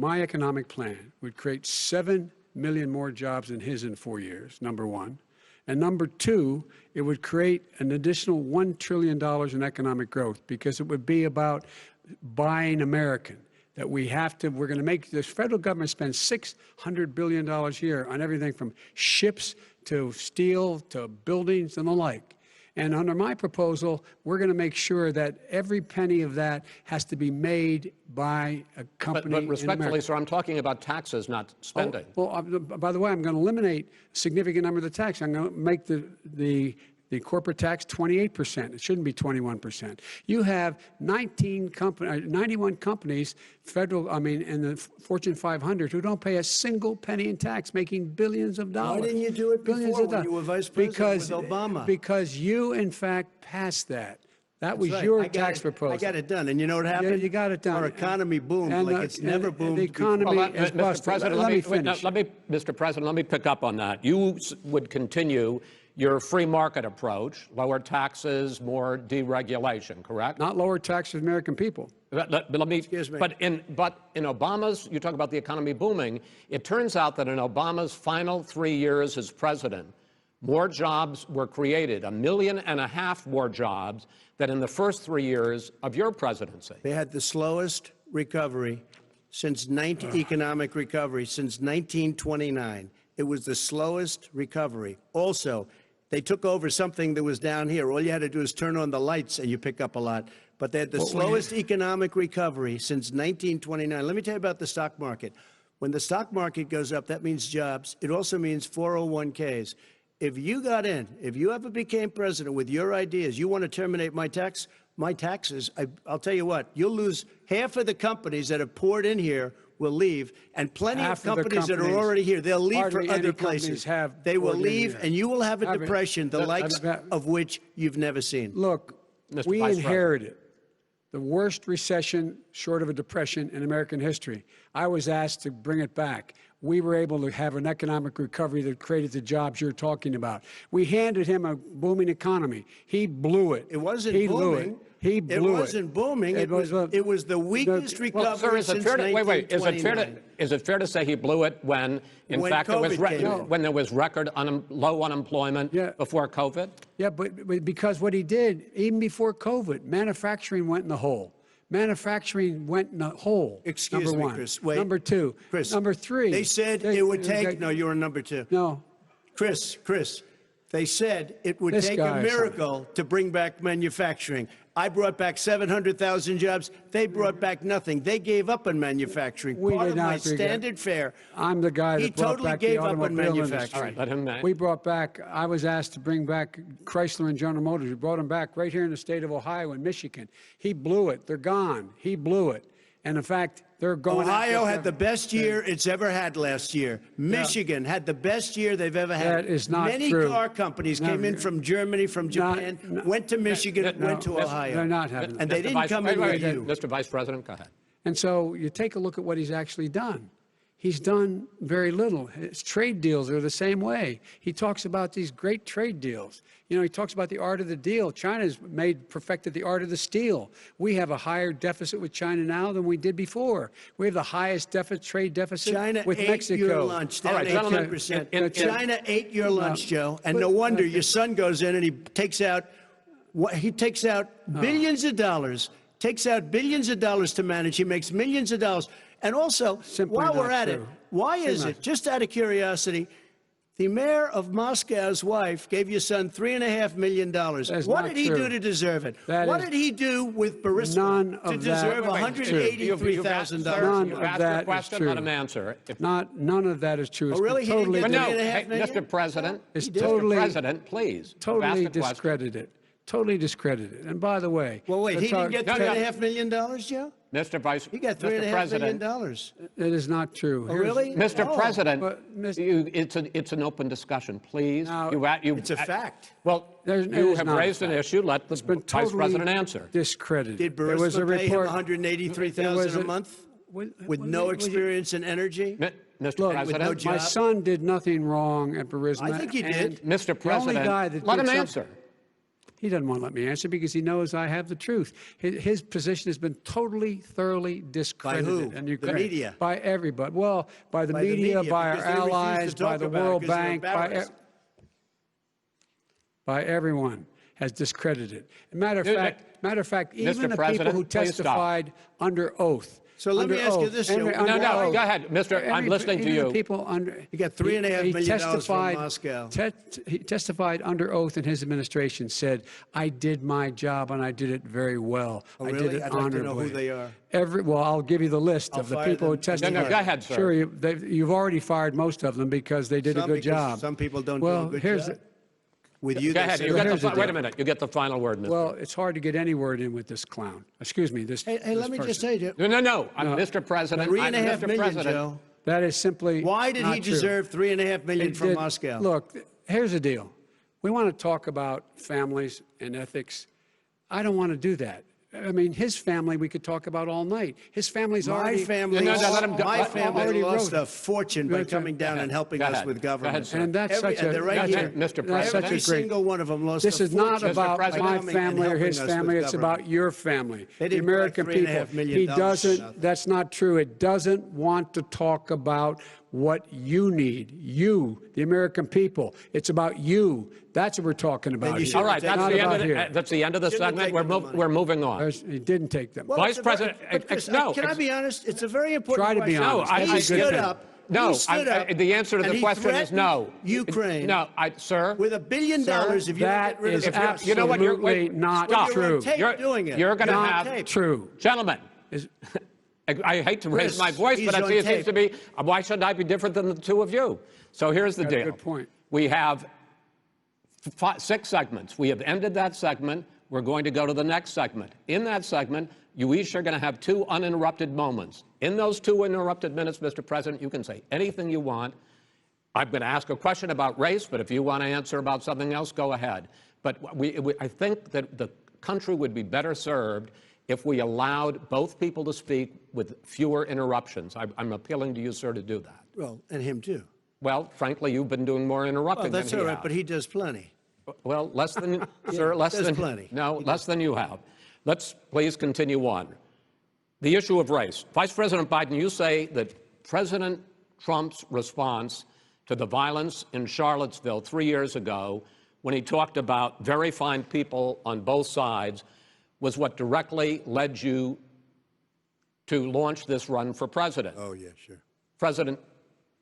economic plan would create 7 million more jobs than his in 4 years, number one. And number two, it would create an additional $1 trillion in economic growth, because it would be about buying American. That we're going to make this federal government spend $600 billion a year on everything from ships to steel to buildings and the like. And under my proposal, we're going to make sure that every penny of that has to be made by a company.
But respectfully, sir, I'm talking about taxes, not spending.
By the way, I'm going to eliminate a significant number of the tax. I'm going to make the corporate tax 28%. It shouldn't be 21%. You have 91 companies, in the Fortune 500, who don't pay a single penny in tax, making billions of dollars.
Why didn't you do it before when you were vice president with Obama?
Because you, in fact, passed that. That was your tax proposal.
I got it done. And you know what happened?
Yeah, you got it done.
Our economy boomed like it's never boomed
The economy is busted.
Mr. President, let me pick up on that. You would continue your free market approach, lower taxes, more deregulation, correct?
Not lower taxes for American people.
But in Obama's, you talk about the economy booming, it turns out that in Obama's final 3 years as president, more jobs were created, 1.5 million more jobs than in the first 3 years of your presidency.
They had the slowest recovery since economic recovery since 1929. It was the slowest recovery. Also, they took over something that was down here. All you had to do is turn on the lights and you pick up a lot. But they had the slowest economic recovery since 1929. Let me tell you about the stock market. When the stock market goes up, that means jobs. It also means 401ks. If you got in, if you ever became president with your ideas, you want to terminate my taxes, I'll tell you what, you'll lose half of the companies that have poured in here will leave, and plenty
Half
of
of the
companies that are
companies-
already here, they'll leave for
hardly any
other
companies
places.
have
They will
organ
leave,
here.
and you will have a
Have it.
depression, the likes of which you've never seen.
Look,
Mr.
we
Vice
inherited the worst recession short of a depression in American history. I was asked to bring it back. We were able to have an economic recovery that created the jobs you're talking about. We handed him a booming economy. He blew it.
It wasn't
he Blew
booming.
it. He blew it.
It wasn't booming. It was the weakest
Well,
recovery
sir, is it
since
fair to,
1929.
is it fair to say he blew it when, in
When
fact,
COVID came in.
when there was record low unemployment
Yeah.
before COVID?
Yeah, but because what he did, even before COVID, manufacturing went in the hole. Manufacturing went in the hole.
Excuse
number
me,
one.
Chris. Wait.
Number two.
Chris.
Number three.
They said it would take. No, you were number two.
No.
Chris. They said it would
This
take a
guy is
miracle to bring back manufacturing. I brought back 700,000 jobs. They brought back nothing. They gave up on manufacturing.
We
Part
did
of
not
my
agree.
standard fare.
I'm the guy that
He
brought
totally
back
gave
the
up on
automobile
manufacturing.
industry.
All right, let him
We brought back, I was asked to bring back Chrysler and General Motors. We brought them back right here in the state of Ohio and Michigan. He blew it. They're gone. He blew it. And in fact, they're going
Ohio
after
had the best year it's ever had last year. Michigan had the best year they've ever had.
That is not
Many
true.
car companies
No,
came in from Germany, from Japan, went to Michigan, went to Ohio.
They're not having
And
that.
they didn't come in with you.
Mr. Vice President, go ahead.
And so you take a look at what he's actually done. He's done very little. His trade deals are the same way. He talks about these great trade deals. You know, he talks about the art of the deal. China's perfected the art of the steal. We have a higher deficit with China now than we did before. We have the highest trade deficit
China
with
ate
Mexico.
your lunch, down
All right, gentlemen,
18%. China ate your lunch, Joe. And no wonder your son goes in and he takes out billions of dollars, to manage. He makes millions of dollars. And also,
Simply
while we're
not
at it,
true.
why is it, just out of curiosity, the mayor of Moscow's wife gave your son $3.5 million.
That's
What
not
did he
true.
do to deserve it?
That
What
is
did he do with Burisma
none
to
of that
deserve
is true.
$183,000?
None
You've
of
asked
that
your
is
question,
true.
let him answer.
None of that is true. It's
Oh, really? He didn't
totally,
get
But no,
$3.5
hey,
million?
Mr. President,
It's
Mr.
totally-
President, please. You've
totally
asked the question.
discredited. Totally discredited. And by the way,
Well, wait, he
let's
didn't
talk-
get
No, no.
$3.5 million, Joe?
Mr. Vice,
He got
Mr.
$3.5 million.
President,
It is not true.
Oh,
Here's-
really?
Mr.
Oh.
President,
But, Mr.
it's an open discussion, please.
Now,
It's a fact.
Well,
It
you
is
have
not a
raised an
fact.
issue. Let the
It's been
Vice
totally
President answer.
discredited.
Did
There was a
Burisma pay him
report.
$183,000 a month with no experience in energy?
Mr.
Look,
President,
no
my
job?
son did nothing wrong at Burisma.
I think he
and
did.
Mr.
the only
President,
guy that
let
did
him
something-
answer.
He doesn't want to let me answer because he knows I have the truth. His position has been totally, thoroughly discredited.
who?
And
The media?
By everybody. Well, by the
By the
media,
media,
by our
because they refuse to
allies, by
talk
the
about it
World
because they're
Bank,
embarrassed.
by everyone has discredited. Matter of fact, even
Mr.
the people
President,
who
please stop.
testified under oath.
So let me
under
ask you
oath,
this,
under-
Joe.
under
No,
oath.
go ahead, Mr. I'm listening to
Even the
you.
people under,
He got $3.5 million from
testified-
Moscow.
He testified under oath in his administration, said, I did my job and I did it very well.
Oh,
I
really?
did it
I'd like to
honorably.
know who they are.
Well, I'll give you the list
I'll
of the
fire
people who
them.
testified.
No, go ahead, sir.
Sure, you've already fired most of them because they did a
Some,
good
because
job.
some people don't do
well,
a good
here's
job. With you,
Go
they
ahead.
say-
You get
here's the
wait
deal.
a minute. You get the final word, Mr.
Well, it's hard to get any word in with this clown. Excuse me, this
Hey,
this
let me just
person.
say, Joe,
No. I'm Mr. President. I'm
$3.5
Mr.
million,
President.
Joe.
That is simply
Why did
not
he
true.
deserve $3.5 million
It
from
did-
Moscow?
Look, here's the deal. We want to talk about families and ethics. I don't want to do that. I mean, his family we could talk about all night. His family's
My
already...
family,
No, let him go.
my
Let-
family
already
lost
wrote
a fortune by
That's
coming
right.
down
Go
and
ahead.
helping
Go
us
ahead.
with
Go ahead,
government.
sir.
And that's such a...
they're right
that's
here.
a-
Mr.
That's such
President.
a
Every
great...
single one of them lost
This
a
is not
fortune
about
by
President.
my
coming and
family or
helping
his
us with
family. It's
government.
about your family,
They
the
didn't put
American
$3.5
people.
million
He
for
doesn't...
nothing.
That's not true. It doesn't want to talk about what you need. You, the American people. It's about you. That's what we're talking about
you
here.
should
All right,
Not
that's the end of the
Shouldn't have
segment.
taken the money.
We're moving on.
He didn't take them.
Well,
Vice
it's a very-
President,
but Chris,
no,
can I be honest? It's a very important
Try to be
question.
honest.
No, I-
He
I-
stood
good
up.
No,
he stood up,
the answer to
and
the
he
question is no.
threatened Ukraine.
No, sir.
With $1 billion,
Sir,
if you don't
that
get rid of
is
the
You know what? You're
absolutely
wait,
not
stop.
You're on
true.
tape doing it.
You're going to
You're on
have
tape.
True.
Gentlemen.
Is-
I hate to raise
Chris,
my voice, but
he's on
it seems to
tape.
be, why should I be different than the two of you? So here's the
Got a
deal.
good point.
We have 6 segments. We have ended that segment. we're going to go to the next segment. In that segment, you each are going to have 2 uninterrupted moments. In those 2 uninterrupted minutes, Mr. President, you can say anything you want. I'm going to ask a question about race, but if you want to answer about something else, go ahead. But I think that the country would be better served if we allowed both people to speak with fewer interruptions. I'm appealing to you, sir, to do that.
Well, and him too.
Well, frankly, you've been doing more interrupting
Well, that's
than
all
he
right,
has.
but he does plenty.
Well, less than, sir, less
does
than,
plenty.
no, less than you have. Let's please continue on. The issue of race. Vice President Biden, you say that President Trump's response to the violence in Charlottesville 3 years ago, when he talked about very fine people on both sides, was what directly led you to launch this run for president.
Oh, yeah, sure.
President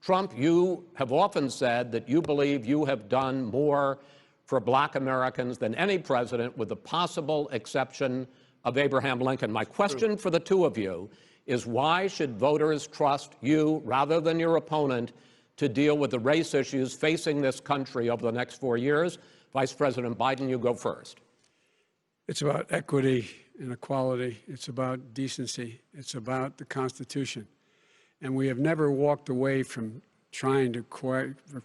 Trump, you have often said that you believe you have done more for Black Americans than any president, with the possible exception of Abraham Lincoln. My question for the 2 of you is, why should voters trust you rather than your opponent to deal with the race issues facing this country over the next 4 years? Vice President Biden, you go first.
It's about equity and equality. It's about decency. It's about the Constitution. And we have never walked away from trying to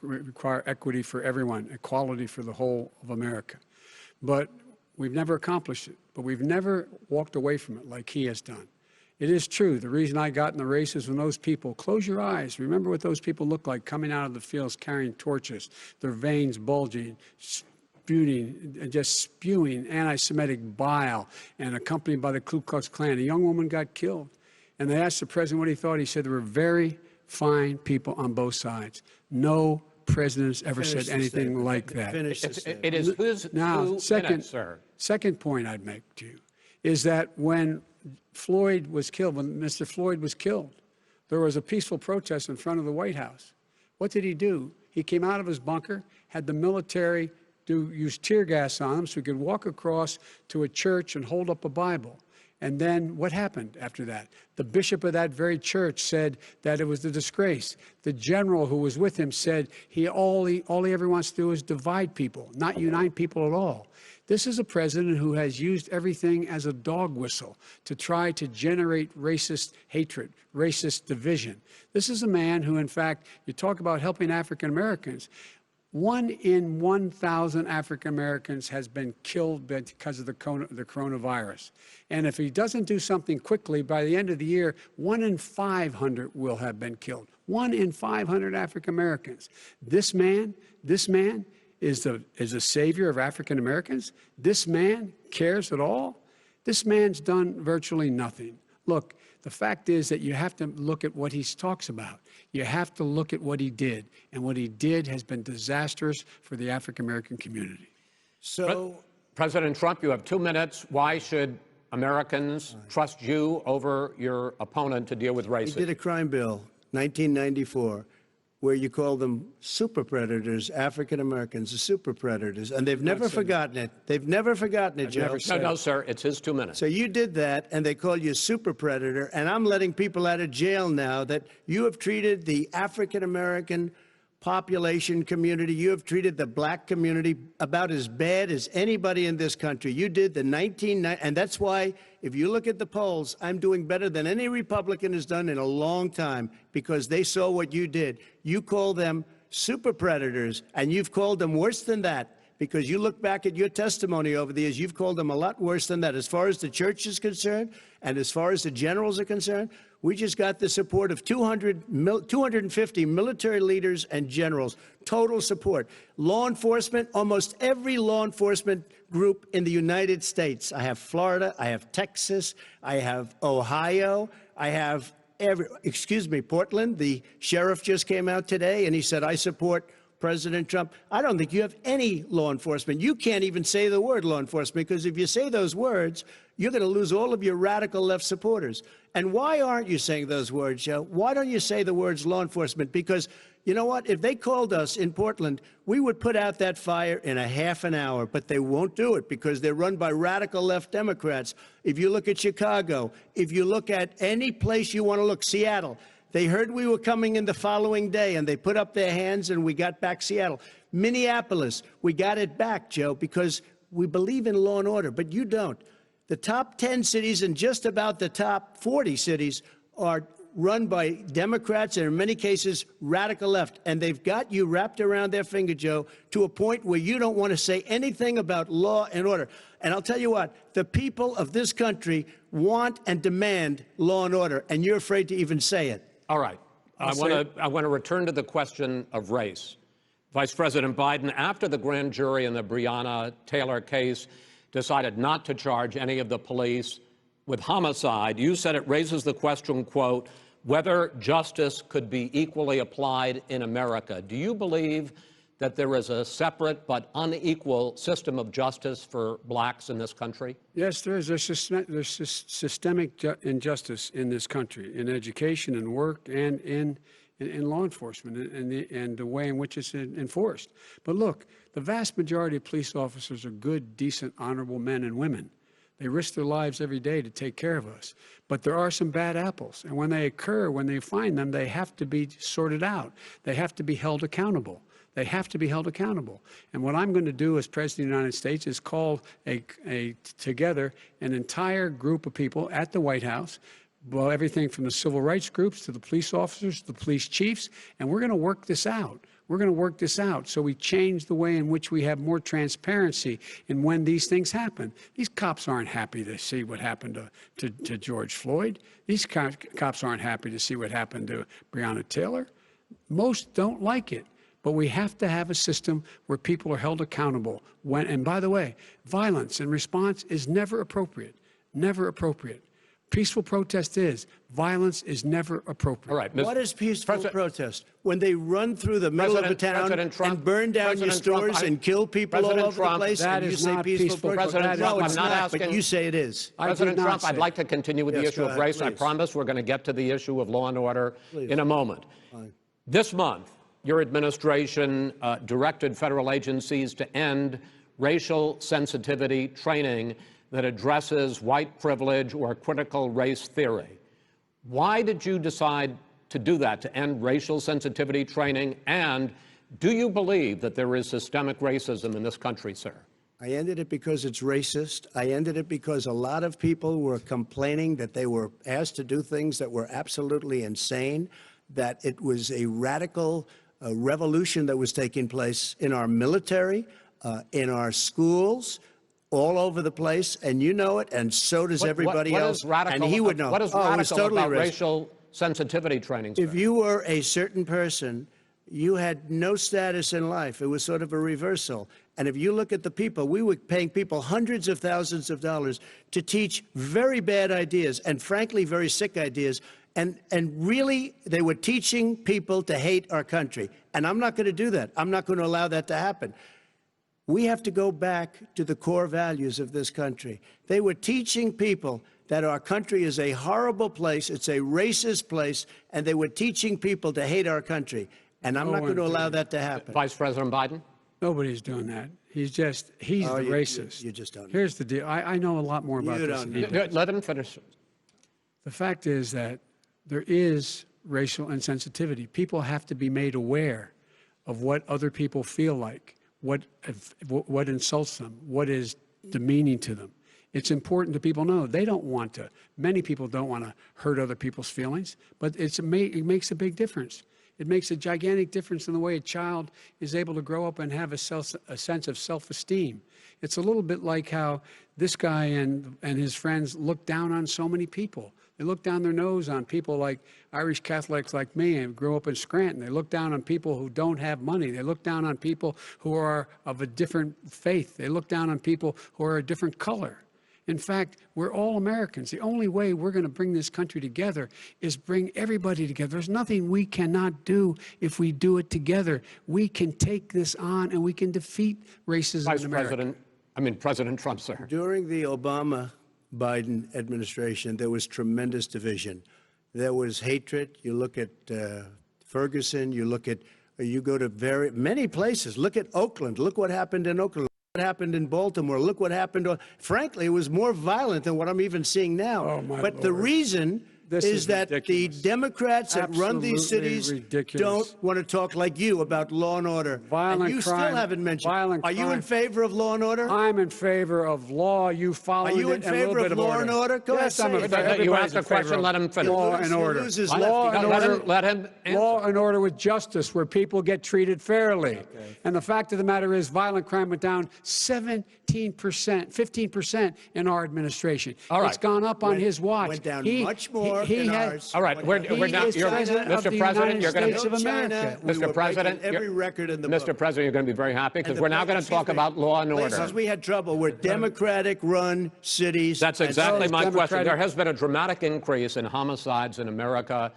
require equity for everyone, equality for the whole of America. But we've never accomplished it. But we've never walked away from it like he has done. It is true. The reason I got in the race is when those people, close your eyes, remember what those people look like coming out of the fields carrying torches, their veins bulging, just spewing anti-Semitic bile, and accompanied by the Ku Klux Klan. A young woman got killed. And they asked the president what he thought. He said there were very fine people on both sides. No president's ever said anything like that.
It is whose
Now,
2 minutes, sir.
second point I'd make to you is that when Floyd was killed, when Mr. Floyd was killed, there was a peaceful protest in front of the White House. What did he do? He came out of his bunker, had the military use tear gas on him so he could walk across to a church and hold up a Bible. And then what happened after that? The bishop of that very church said that it was a disgrace. The general who was with him said all he ever wants to do is divide people, not unite people at all. This is a president who has used everything as a dog whistle to try to generate racist hatred, racist division. This is a man who, in fact, you talk about helping African Americans. 1 in 1,000 African Americans has been killed because of the coronavirus. And if he doesn't do something quickly, by the end of the year, 1 in 500 will have been killed. 1 in 500 African Americans. This man is a savior of African Americans. This man cares at all. This man's done virtually nothing. Look, the fact is that you have to look at what he talks about. You have to look at what he did. And what he did has been disastrous for the African-American community.
So,
President Trump, you have 2 minutes. Why should Americans trust you over your opponent to deal with racism?
he did a crime bill, 1994, where you call them super predators, African Americans, the super predators, and they've never forgotten it. They've never forgotten it, Joe.
No, sir, it's his 2 minutes.
So you did that, and they call you a super predator, and I'm letting people out of jail now that you have treated the African American population community, you have treated the black community about as bad as anybody in this country. You did the and that's why, if you look at the polls, I'm doing better than any Republican has done in a long time, because they saw what you did. You call them super predators, and you've called them worse than that, because you look back at your testimony over the years, you've called them a lot worse than that. As far as the church is concerned, and as far as the generals are concerned, we just got the support of 250 military leaders and generals, total support. Law enforcement, almost every law enforcement group in the United States. I have Florida, I have Texas, I have Ohio, I have Portland. The sheriff just came out today and he said, I support President Trump. I don't think you have any law enforcement. You can't even say the word law enforcement, because if you say those words, you're going to lose all of your radical left supporters. And why aren't you saying those words, Joe? Why don't you say the words law enforcement? Because you know what? If they called us in Portland, we would put out that fire in a half an hour, but they won't do it because they're run by radical left Democrats. If you look at Chicago, if you look at any place you want to look, Seattle, they heard we were coming in the following day, and they put up their hands, and we got back Seattle. Minneapolis, we got it back, Joe, because we believe in law and order, but you don't. The top 10 cities and just about the top 40 cities are run by Democrats and in many cases radical left. And they've got you wrapped around their finger, Joe, to a point where you don't want to say anything about law and order. And I'll tell you what, the people of this country want and demand law and order, and you're afraid to even say it.
All right. I want to return to the question of race. Vice President Biden, after the grand jury in the Breonna Taylor case decided not to charge any of the police with homicide, you said it raises the question, quote, whether justice could be equally applied in America. Do you believe that there is a separate but unequal system of justice for blacks in this country?
Yes, there is. There's systemic injustice in this country, in education and work and in law enforcement and the way in which it's enforced. But look, the vast majority of police officers are good, decent, honorable men and women. They risk their lives every day to take care of us. But there are some bad apples. And when they occur, when they find them, they have to be sorted out. They have to be held accountable. They have to be held accountable. And what I'm going to do as President of the United States is call together an entire group of people at the White House, well, everything from the civil rights groups to the police officers, to the police chiefs, and we're going to work this out. We're going to work this out so we change the way in which we have more transparency in when these things happen. These cops aren't happy to see what happened to George Floyd. These cops aren't happy to see what happened to Breonna Taylor. Most don't like it. But we have to have a system where people are held accountable. And by the way, violence in response is never appropriate. Never appropriate. Peaceful protest is. Violence is never appropriate.
All right.
What is peaceful protest? When they run through the middle of a town and burn down your stores and kill people all over the place, and you say peaceful protest?
President Trump,
no, it's
I'm not
not,
asking,
but you say it is.
President Trump, I'd like to continue with the issue of race.
Please.
I promise we're going to get to the issue of law and order in a moment.
Fine.
This month, your administration directed federal agencies to end racial sensitivity training that addresses white privilege or critical race theory. Why did you decide to do that, to end racial sensitivity training? And do you believe that there is systemic racism in this country, sir?
I ended it because it's racist. I ended it because a lot of people were complaining that they were asked to do things that were absolutely insane, that it was a radical revolution that was taking place in our military, in our schools, all over the place, and you know it, and so does everybody else. And he would know.
What is radical about racial sensitivity training, sir?
If you were a certain person, you had no status in life. It was sort of a reversal. And if you look at the people, we were paying people hundreds of thousands of dollars to teach very bad ideas and, frankly, very sick ideas. And really, they were teaching people to hate our country. And I'm not going to do that. I'm not going to allow that to happen. We have to go back to the core values of this country. They were teaching people that our country is a horrible place, it's a racist place, and they were teaching people to hate our country. And I'm not going to allow that to happen.
Vice President Biden?
Nobody's doing that. He's the racist.
You just don't know.
Here's the deal. I know a lot more about
You
this
don't
than he
know.
does.
Let him finish.
The fact is that there is racial insensitivity. People have to be made aware of what other people feel like, what insults them, what is demeaning to them. It's important that people know they don't want to. Many people don't want to hurt other people's feelings, but it makes a big difference. It makes a gigantic difference in the way a child is able to grow up and have a sense of self-esteem. It's a little bit like how this guy and his friends look down on so many people. They look down their nose on people like Irish Catholics like me and grew up in Scranton. They look down on people who don't have money. They look down on people who are of a different faith. They look down on people who are a different color. In fact, we're all Americans. The only way we're going to bring this country together is bring everybody together. There's nothing we cannot do if we do it together. We can take this on and we can defeat racism in America.
President Trump, sir.
During the Obama-Biden administration, there was tremendous division. There was hatred. You look at Ferguson. You go to many places. Look at Oakland. Look what happened in Oakland. What happened in Baltimore. Look what happened. Frankly, it was more violent than what I'm even seeing now.
Oh, my
but
Lord.
the reason
This
is
is
that
ridiculous.
the Democrats that run these
Absolutely
cities
ridiculous.
don't want to talk like you about law and order.
Violent
and you
crime,
still haven't mentioned.
violent
Are you in
crime.
favor of law and order?
I'm in favor of law. You follow it.
Are you in
and a little
favor
bit
of law and order? Go
yes,
ahead,
I'm
say
in
it.
favor.
You
Everybody's
asked the
in favor
question,
of
let him finish.
Law and order.
Lose his
Law
left.
and
Let
order.
him, let him answer.
Law and order with justice, where people get treated fairly. And the fact of the matter is, violent crime went down 17%, 15% in our administration.
All right.
It's gone up on his watch.
Went down much more
he
in
had-
ours.
All right, we're
He
now.
is president of
Mr.
the
President, you're
United
going
States
to
of
China,
America.
we
Mr.
were
President,
breaking every record in the
Mr.
book.
President, you're going to be very happy because
And the
we're now going to
excuse
talk
me,
about law and order.
Places we had trouble were Democratic-run cities.
That's
and
exactly
so-
my question.
Democratic-
There has been a dramatic increase in homicides in America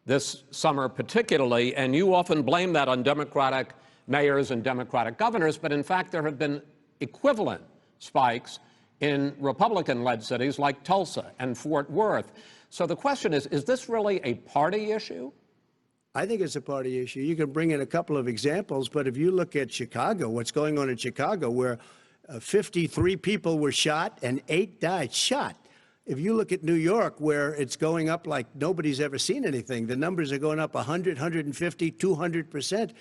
this summer particularly, and you often blame that on Democratic mayors and Democratic governors, but in fact there have been equivalent spikes in Republican-led cities like Tulsa and Fort Worth. So the question is this really a party issue?
I think it's a party issue. You can bring in a couple of examples, but if you look at Chicago, what's going on in Chicago, where 53 people were shot and 8 died, shot. If you look at New York, where it's going up like nobody's ever seen anything, the numbers are going up 100, 150, 200%.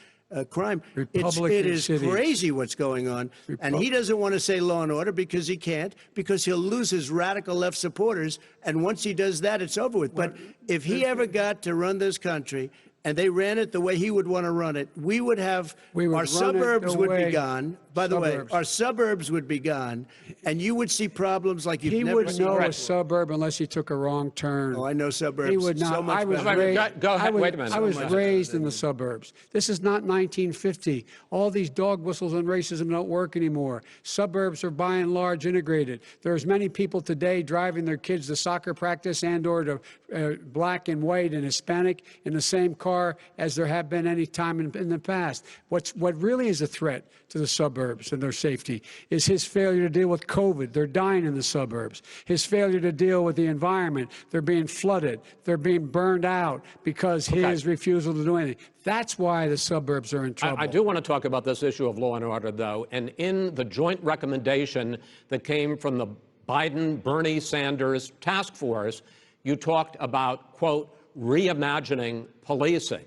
Crime.
Republican
It is
cities.
crazy what's going on. And he doesn't want to say law and order because he can't, because he'll lose his radical left supporters. And once he does that, it's over with. But if he ever got to run this country and they ran it the way he would want to run it, we would have
We would
our
run it
suburbs
the
would
way-
be gone. By the way,
Suburbs.
our suburbs would be gone, and you would see problems like you've
He
never
wouldn't
seen.
know
before.
a suburb unless he took a wrong turn.
Oh, I know suburbs.
He would not.
So much
I was
better.
raised.
Go ahead.
I was,
Wait a minute.
I was
So much
raised in the suburbs. This is not 1950. All these dog whistles and racism don't work anymore. Suburbs are by and large integrated. There's many people today driving their kids to soccer practice and/or to black and white and Hispanic in the same car as there have been any time in the past. What really is a threat to the suburbs and their safety is his failure to deal with COVID. They're dying in the suburbs. His failure to deal with the environment. They're being flooded. They're being burned out because his refusal to do anything. That's why the suburbs are in trouble.
I do want to talk about this issue of law and order, though. And in the joint recommendation that came from the Biden-Bernie Sanders task force, you talked about, quote, reimagining policing.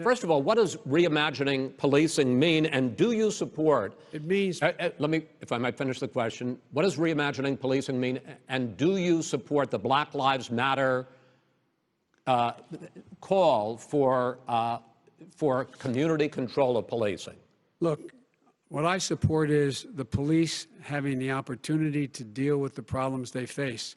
First of all, what does reimagining policing mean, and do you support?
It means
Let me, if I might finish the question. What does reimagining policing mean, and do you support the Black Lives Matter call for community control of policing?
Look, what I support is the police having the opportunity to deal with the problems they face.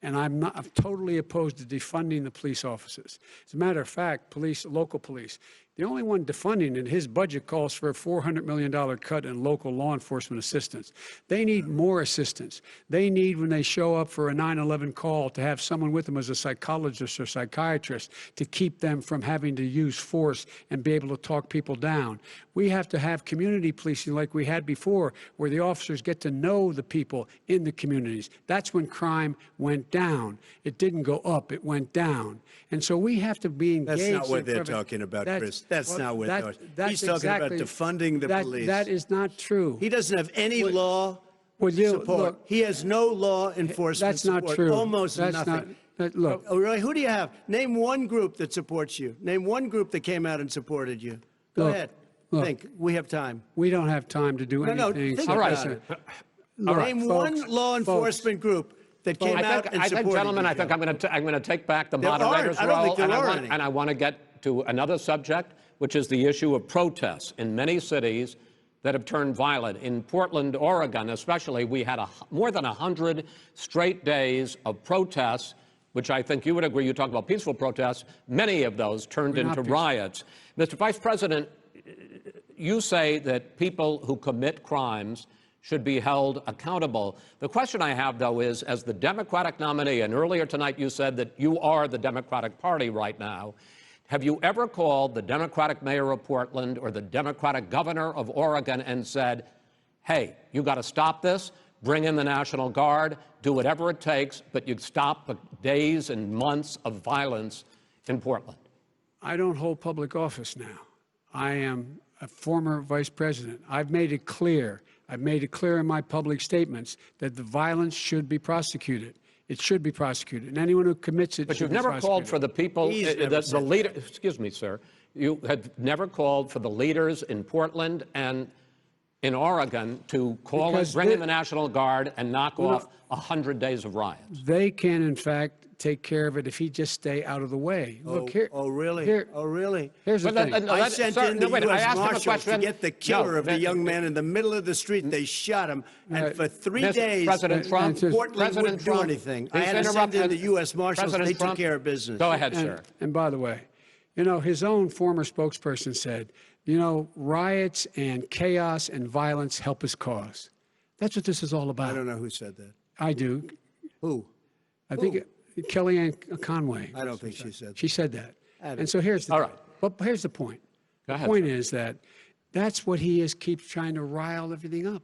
And I'm totally opposed to defunding the police offices. As a matter of fact, local police, the only one defunding it, his budget calls for a $400 million cut in local law enforcement assistance. They need more assistance. They need, when they show up for a 9/11 call, to have someone with them as a psychologist or psychiatrist to keep them from having to use force and be able to talk people down. We have to have community policing like we had before, where the officers get to know the people in the communities. That's when crime went down. It didn't go up, it went down. And so we have to be engaged.
That's not what
in
they're
prevent-
talking about,
That's-
Chris. That's
well,
not what
that-
they're.
that's
He's talking about
exactly-
defunding the police.
That is not true.
He doesn't have any law
Would you-
support.
look,
He has no law enforcement
That's not
support.
true.
Almost
That's
nothing.
look,
Oh, really? Who do you have? Name one group that supports you. Name one group that came out and supported you. Go
Look,
ahead.
look.
Think. We have time.
we don't have time to do
No,
anything.
think
so
about
listen,
it.
look,
Name
folks,
one law enforcement group that came out and
I
supported
think, gentlemen,
you,
I think
Joe.
I'm going to take back the
There aren't.
moderator's
I don't
role,
think there
and
are any.
I want to get to another subject, which is the issue of protests in many cities that have turned violent. In Portland, Oregon, especially, we had more than 100 straight days of protests, which I think you would agree. You talk about peaceful protests. Many of those turned
We're not
into
peaceful.
riots. Mr. Vice President, you say that people who commit crimes should be held accountable. The question I have, though, is, as the Democratic nominee, and earlier tonight you said that you are the Democratic Party right now, have you ever called the Democratic mayor of Portland or the Democratic governor of Oregon and said, hey, you got to stop this, bring in the National Guard, do whatever it takes, but you stop the days and months of violence in Portland?
I don't hold public office now. I am a former vice president. I've made it clear in my public statements that the violence should be prosecuted. It should be prosecuted, and anyone who commits it
But
should
you've
be
never
prosecuted.
called for the people,
He's never
the
said
leader.
that.
Excuse me, sir. You have never called for the leaders in Portland and in Oregon to call
Because
bring in
they-
the National Guard and knock off 100 days of riots.
They can, in fact, take care of it if he just stay out of the way. Look here.
Oh, really?
Here,
Oh, really?
here's the thing.
I sent in the
wait, I
U.S.
asked him a
Marshals to
question.
get the killer
No,
of the young man in the middle of the street. They shot him, and for 3
Mr.
days,
President Trump,
Portland
President
wouldn't do
Trump,
anything. I
please
had to send
interrupt
in
and-
the U.S. Marshals.
President
They took
Trump,
care of business.
Go ahead, sir.
And by the way, you know, his own former spokesperson said, you know, riots and chaos and violence help his cause. That's what this is all about.
I don't know who said that.
I do.
Who?
I think Kellyanne Conway.
I don't think she said that.
She said that.
I don't-
And so here's the
All
thing.
right.
But here's the point.
Go
The
ahead,
point
sir.
is that that's what he is, keeps trying to rile everything up.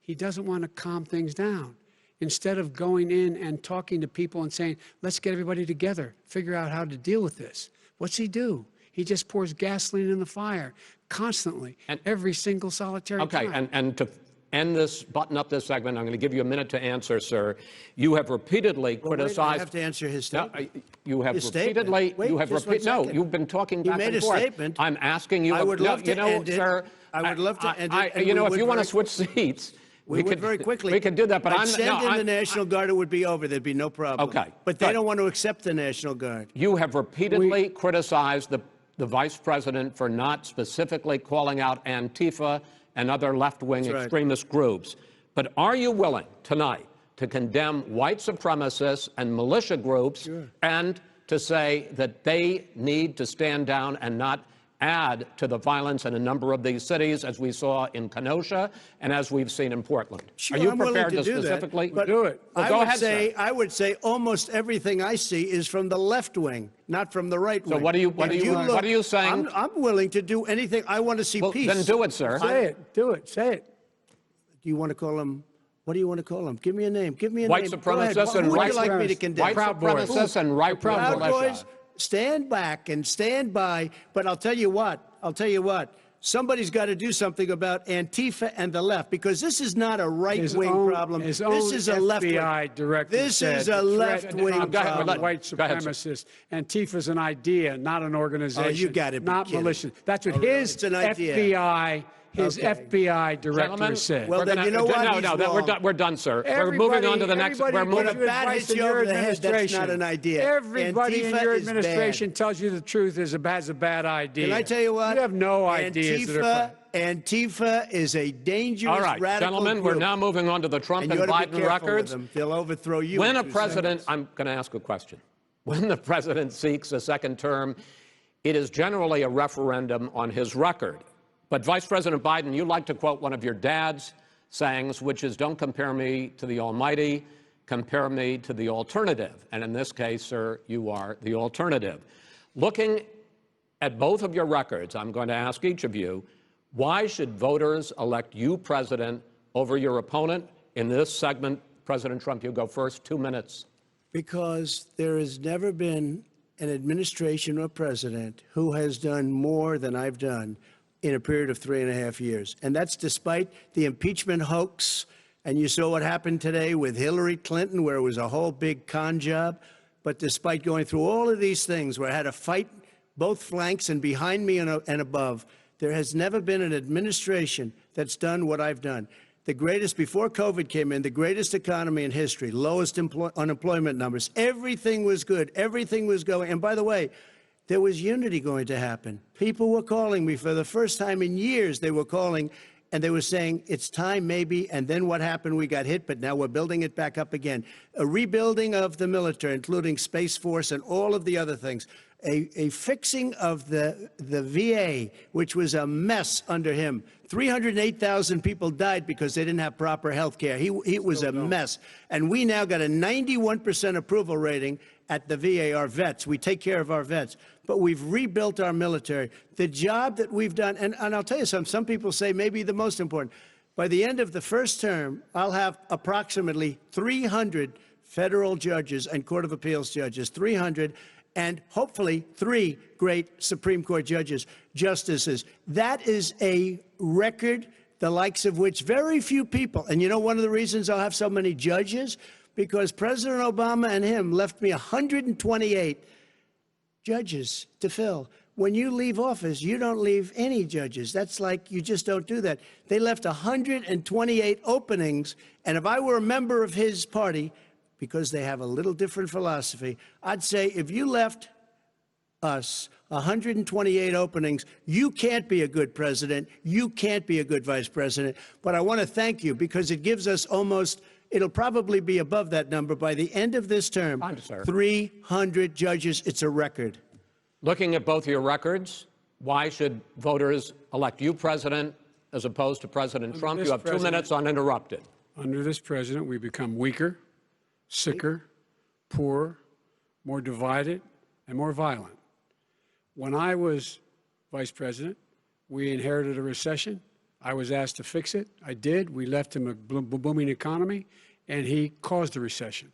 He doesn't want to calm things down. Instead of going in and talking to people and saying, let's get everybody together, figure out how to deal with this. What's he do? He just pours gasoline in the fire constantly,
And-
every single solitary
Okay,
time.
and to end this, button up this segment, I'm going to give you a minute to answer, sir. You have repeatedly
Well, wait,
criticized.
I have to answer his
No,
statement.
you have
His statement.
repeatedly.
Wait,
you have
just one
no.
second.
You've been talking
He
back
made
and
a
forth.
statement.
I'm asking you.
I would
no,
love to
you know,
end it.
sir.
I would love to end it, and
You
we
know, if
would
you want to
very-
switch seats,
We would very quickly.
We could do that, but
I'd
I'm
send
no,
in
I'm-
the National Guard, it would be over. There'd be no problem.
Okay,
But they
good.
don't want to accept the National Guard.
You have repeatedly criticized the vice president for not specifically calling out Antifa and other left-wing
That's right.
extremist groups. But are you willing tonight to condemn white supremacists and militia groups and to say that they need to stand down and not add to the violence in a number of these cities, as we saw in Kenosha and as we've seen in Portland?
Sure,
Are you
I'm willing
prepared
to
to
do that,
specifically
but
Do it.
Well,
I
go
would
ahead,
say,
sir.
I would say almost everything I see is from the left wing, not from the right wing.
what are you- what
If
are you-
look-
what are you saying?
I'm willing to do anything. I want to see
Well,
peace.
then do it, sir.
Say it. Do it. Say it.
Do you want to call him? What do you want to call him? Give me a name. Give me a
White
name. Go ahead.
supremacists
Who
and
would
right
you like me to
supremacists.
condemn?
White
Proud Boys.
supremacists and right
Proud
militia.
Boys, stand back and stand by. But I'll tell you what. Somebody's got to do something about Antifa and the left, because this is not a right-wing problem.
His
This
own
is a left-wing.
FBI director
This
said
is
the
a
threat
left-wing
of
Go ahead,
problem.
white
Go ahead, sir.
supremacists. Antifa's an idea, not an organization.
Oh, you gotta be
Not
kidding.
militia. That's what
Oh, really?
his
It's an idea.
His
Okay.
FBI director
Gentlemen,
said.
Well,
we're
then
gonna-
you know what?
No,
He's
no,
wrong.
we're done, sir. We're moving on to the next. We're
Everybody
moving.
gives you
When a bat
advice
hits
in
you
your
over the head, that's
administration.
not an idea.
Everybody in
Antifa
your
is bad.
administration tells you the truth has a bad idea.
Can I tell you what?
You have no ideas that are
Antifa is a dangerous,
All right,
radical
gentlemen,
group.
we're now moving on to the Trump
And
and
you ought to be
Biden
careful with
records.
them. They'll overthrow you.
When
in
a
2
president,
seconds.
I'm going to ask a question. When the president seeks a second term, it is generally a referendum on his record. But Vice President Biden, you like to quote one of your dad's sayings, which is, don't compare me to the almighty, compare me to the alternative. And in this case, sir, you are the alternative. Looking at both of your records, I'm going to ask each of you, why should voters elect you president over your opponent? In this segment, President Trump, you go first, 2 minutes.
Because there has never been an administration or president who has done more than I've done in a period of 3.5 years. And that's despite the impeachment hoax. And you saw what happened today with Hillary Clinton, where it was a whole big con job. But despite going through all of these things, where I had to fight both flanks and behind me and above, there has never been an administration that's done what I've done. The greatest, before COVID came in, the greatest economy in history, lowest unemployment numbers. Everything was good. Everything was going. And by the way, there was unity going to happen. People were calling me for the first time in years. They were calling and they were saying, it's time maybe. And then what happened? We got hit, but now we're building it back up again. A rebuilding of the military, including Space Force and all of the other things. A fixing of the VA, which was a mess under him. 308,000 people died because they didn't have proper health care. It was a mess. And we now got a 91% approval rating at the VA, our vets. We take care of our vets. But we've rebuilt our military. The job that we've done, and I'll tell you something, some people say maybe the most important. By the end of the first term, I'll have approximately 300 federal judges and Court of Appeals judges, 300, and hopefully 3 great Supreme Court justices. That is a record, the likes of which very few people, and you know one of the reasons I'll have so many judges? because President Obama and him left me 128 judges to fill. When you leave office, you don't leave any judges. That's like you just don't do that. They left 128 openings, and if I were a member of his party, because they have a little different philosophy, I'd say if you left us 128 openings, you can't be a good president, you can't be a good vice president. But I want to thank you because it gives us almost, it'll probably be above that number by the end of this term, 300 judges. It's a record.
Looking at both your records, why should voters elect you president as opposed to President Trump? You have 2 minutes uninterrupted.
Under this president, we become weaker, sicker, poorer, more divided, and more violent. When I was vice president, we inherited a recession. I was asked to fix it. I did. We left him a booming economy, and he caused a recession.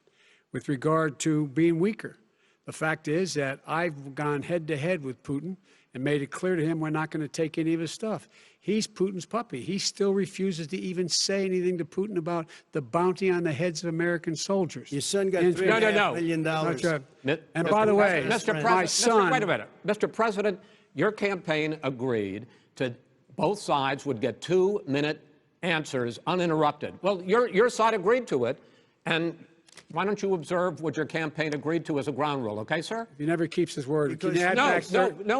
With regard to being weaker, the fact is that I've gone head-to-head with Putin and made it clear to him we're not going to take any of his stuff. He's Putin's puppy. He still refuses to even say anything to Putin about the bounty on the heads of American soldiers.
Your son got $3.5 million.
And by the way, my son...
Wait a minute. Mr. President, your campaign agreed to both sides would get 2-minute answers uninterrupted. Well, your side agreed to it, and why don't you observe what your campaign agreed to as a ground rule, okay, sir?
He never keeps his word. Can you add
No,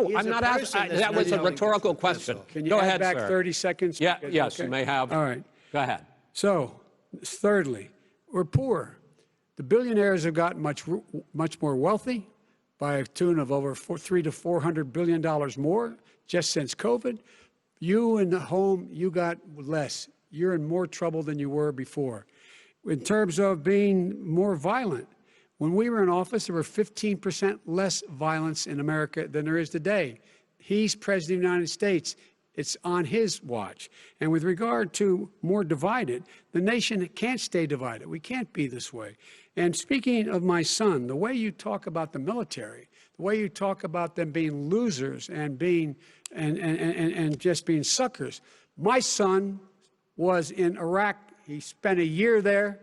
back
I'm not asking. That was a rhetorical question.
Can you
Go
add
ahead,
back
sir.
30 seconds?
Yeah, yes,
Okay.
you may have.
All right.
Go ahead.
So, thirdly, we're poor. The billionaires have gotten much more wealthy by a tune of over $300 to $400 billion more just since COVID. You in the home, you got less. You're in more trouble than you were before. In terms of being more violent, when we were in office, there were 15% less violence in America than there is today. He's president of the United States. It's on his watch. And with regard to more divided, the nation can't stay divided. We can't be this way. And speaking of my son, the way you talk about the military, the way you talk about them being losers and being and just being suckers. My son was in Iraq. He spent a year there.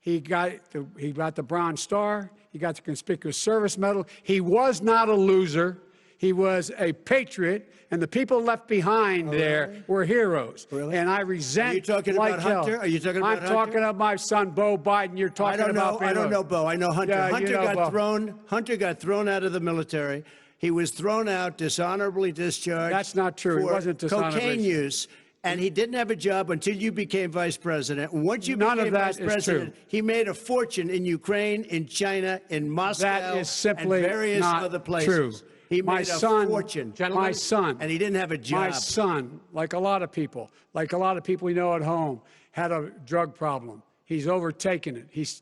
He got the Bronze Star. He got the Conspicuous Service Medal. He was not a loser. He was a patriot, and the people left behind there were heroes.
Really?
And I resent.
Are you talking
like
about
hell.
Hunter? Are you talking about Hunter?
I'm talking about my son, Beau Biden. You're talking about.
I don't know Beau. I know Hunter.
Yeah,
Hunter
you know
got
Beau.
thrown. Hunter got thrown out of the military. He was thrown out, dishonorably discharged.
That's not true. He
for
wasn't dishonorably.
cocaine use. And he didn't have a job until you became vice president. And once you
None
became
of that
vice
is
president,
true.
he made a fortune in Ukraine, in China, in Moscow,
That is simply
and various
not
other places.
true.
He
My
made
son,
a fortune.
my son,
and he didn't have a job.
My son, like a lot of people we know at home, had a drug problem. He's overtaken it. He's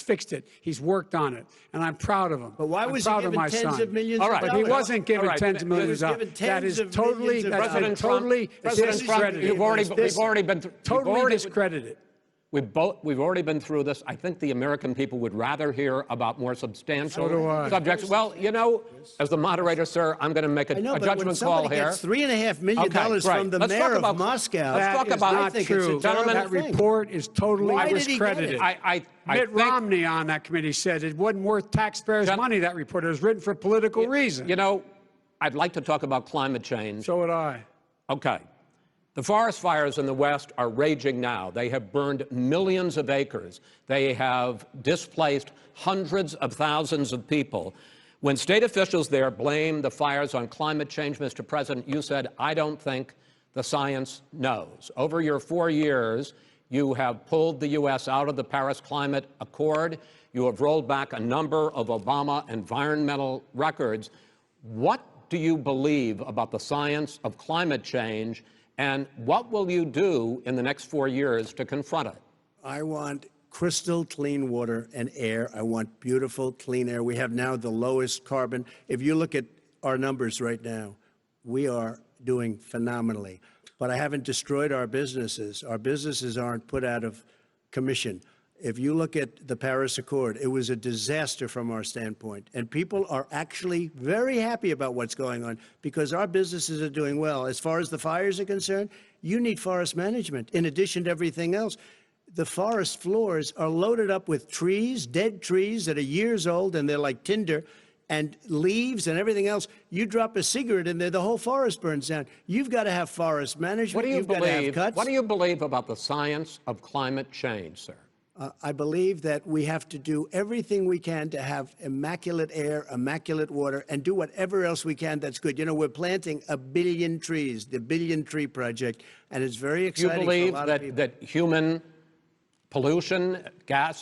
fixed it. He's worked on it, and I'm proud of him.
But why was he
proud of
given
my
tens
son.
of millions
All
of
right.
dollars?
But he wasn't given
All right.
tens of millions of
He was
dollars.
given
That
tens
is
of
totally,
millions of
that's
dollars.
been totally
President Trump,
discredited.
we've already been
Totally discredited.
We've already been through this. I think the American people would rather hear about more substantial
So do I.
subjects. Well, you know, as the moderator, sir, I'm going to make a
I know, but when
judgment call
somebody
here.
gets $3.5 million
Okay, great.
from the
Let's
mayor
talk
of
about-
Moscow,
let's talk
That is
about-
not
I think
true.
it's a terrible
That
thing.
report is totally
Why did he get
discredited.
it?
I
Mitt
think,
Romney on that committee said it wasn't worth taxpayers' money, that report. It was written for political reasons.
you know, I'd like to talk about climate change.
So would I.
Okay. The forest fires in the West are raging now. They have burned millions of acres. They have displaced hundreds of thousands of people. When state officials there blame the fires on climate change, Mr. President, you said, I don't think the science knows. Over your 4 years, you have pulled the U.S. out of the Paris Climate Accord. You have rolled back a number of Obama environmental records. What do you believe about the science of climate change? And what will you do in the next 4 years to confront it?
I want crystal clean water and air. I want beautiful, clean air. We have now the lowest carbon. If you look at our numbers right now, we are doing phenomenally. But I haven't destroyed our businesses. Our businesses aren't put out of commission. If you look at the Paris Accord, it was a disaster from our standpoint. And people are actually very happy about what's going on because our businesses are doing well. As far as the fires are concerned, you need forest management in addition to everything else. the forest floors are loaded up with trees, dead trees that are years old, and they're like tinder, and leaves and everything else. You drop a cigarette in there, the whole forest burns down. You've got to have forest management.
What do you
You've got to have
believe?
cuts.
What do you believe about the science of climate change, sir?
I believe that we have to do everything we can to have immaculate air, immaculate water, and do whatever else we can that's good. You know, we're planting 1 billion trees, the Billion Tree Project, and it's very
Do you
exciting
believe
for a lot of people.
that human pollution,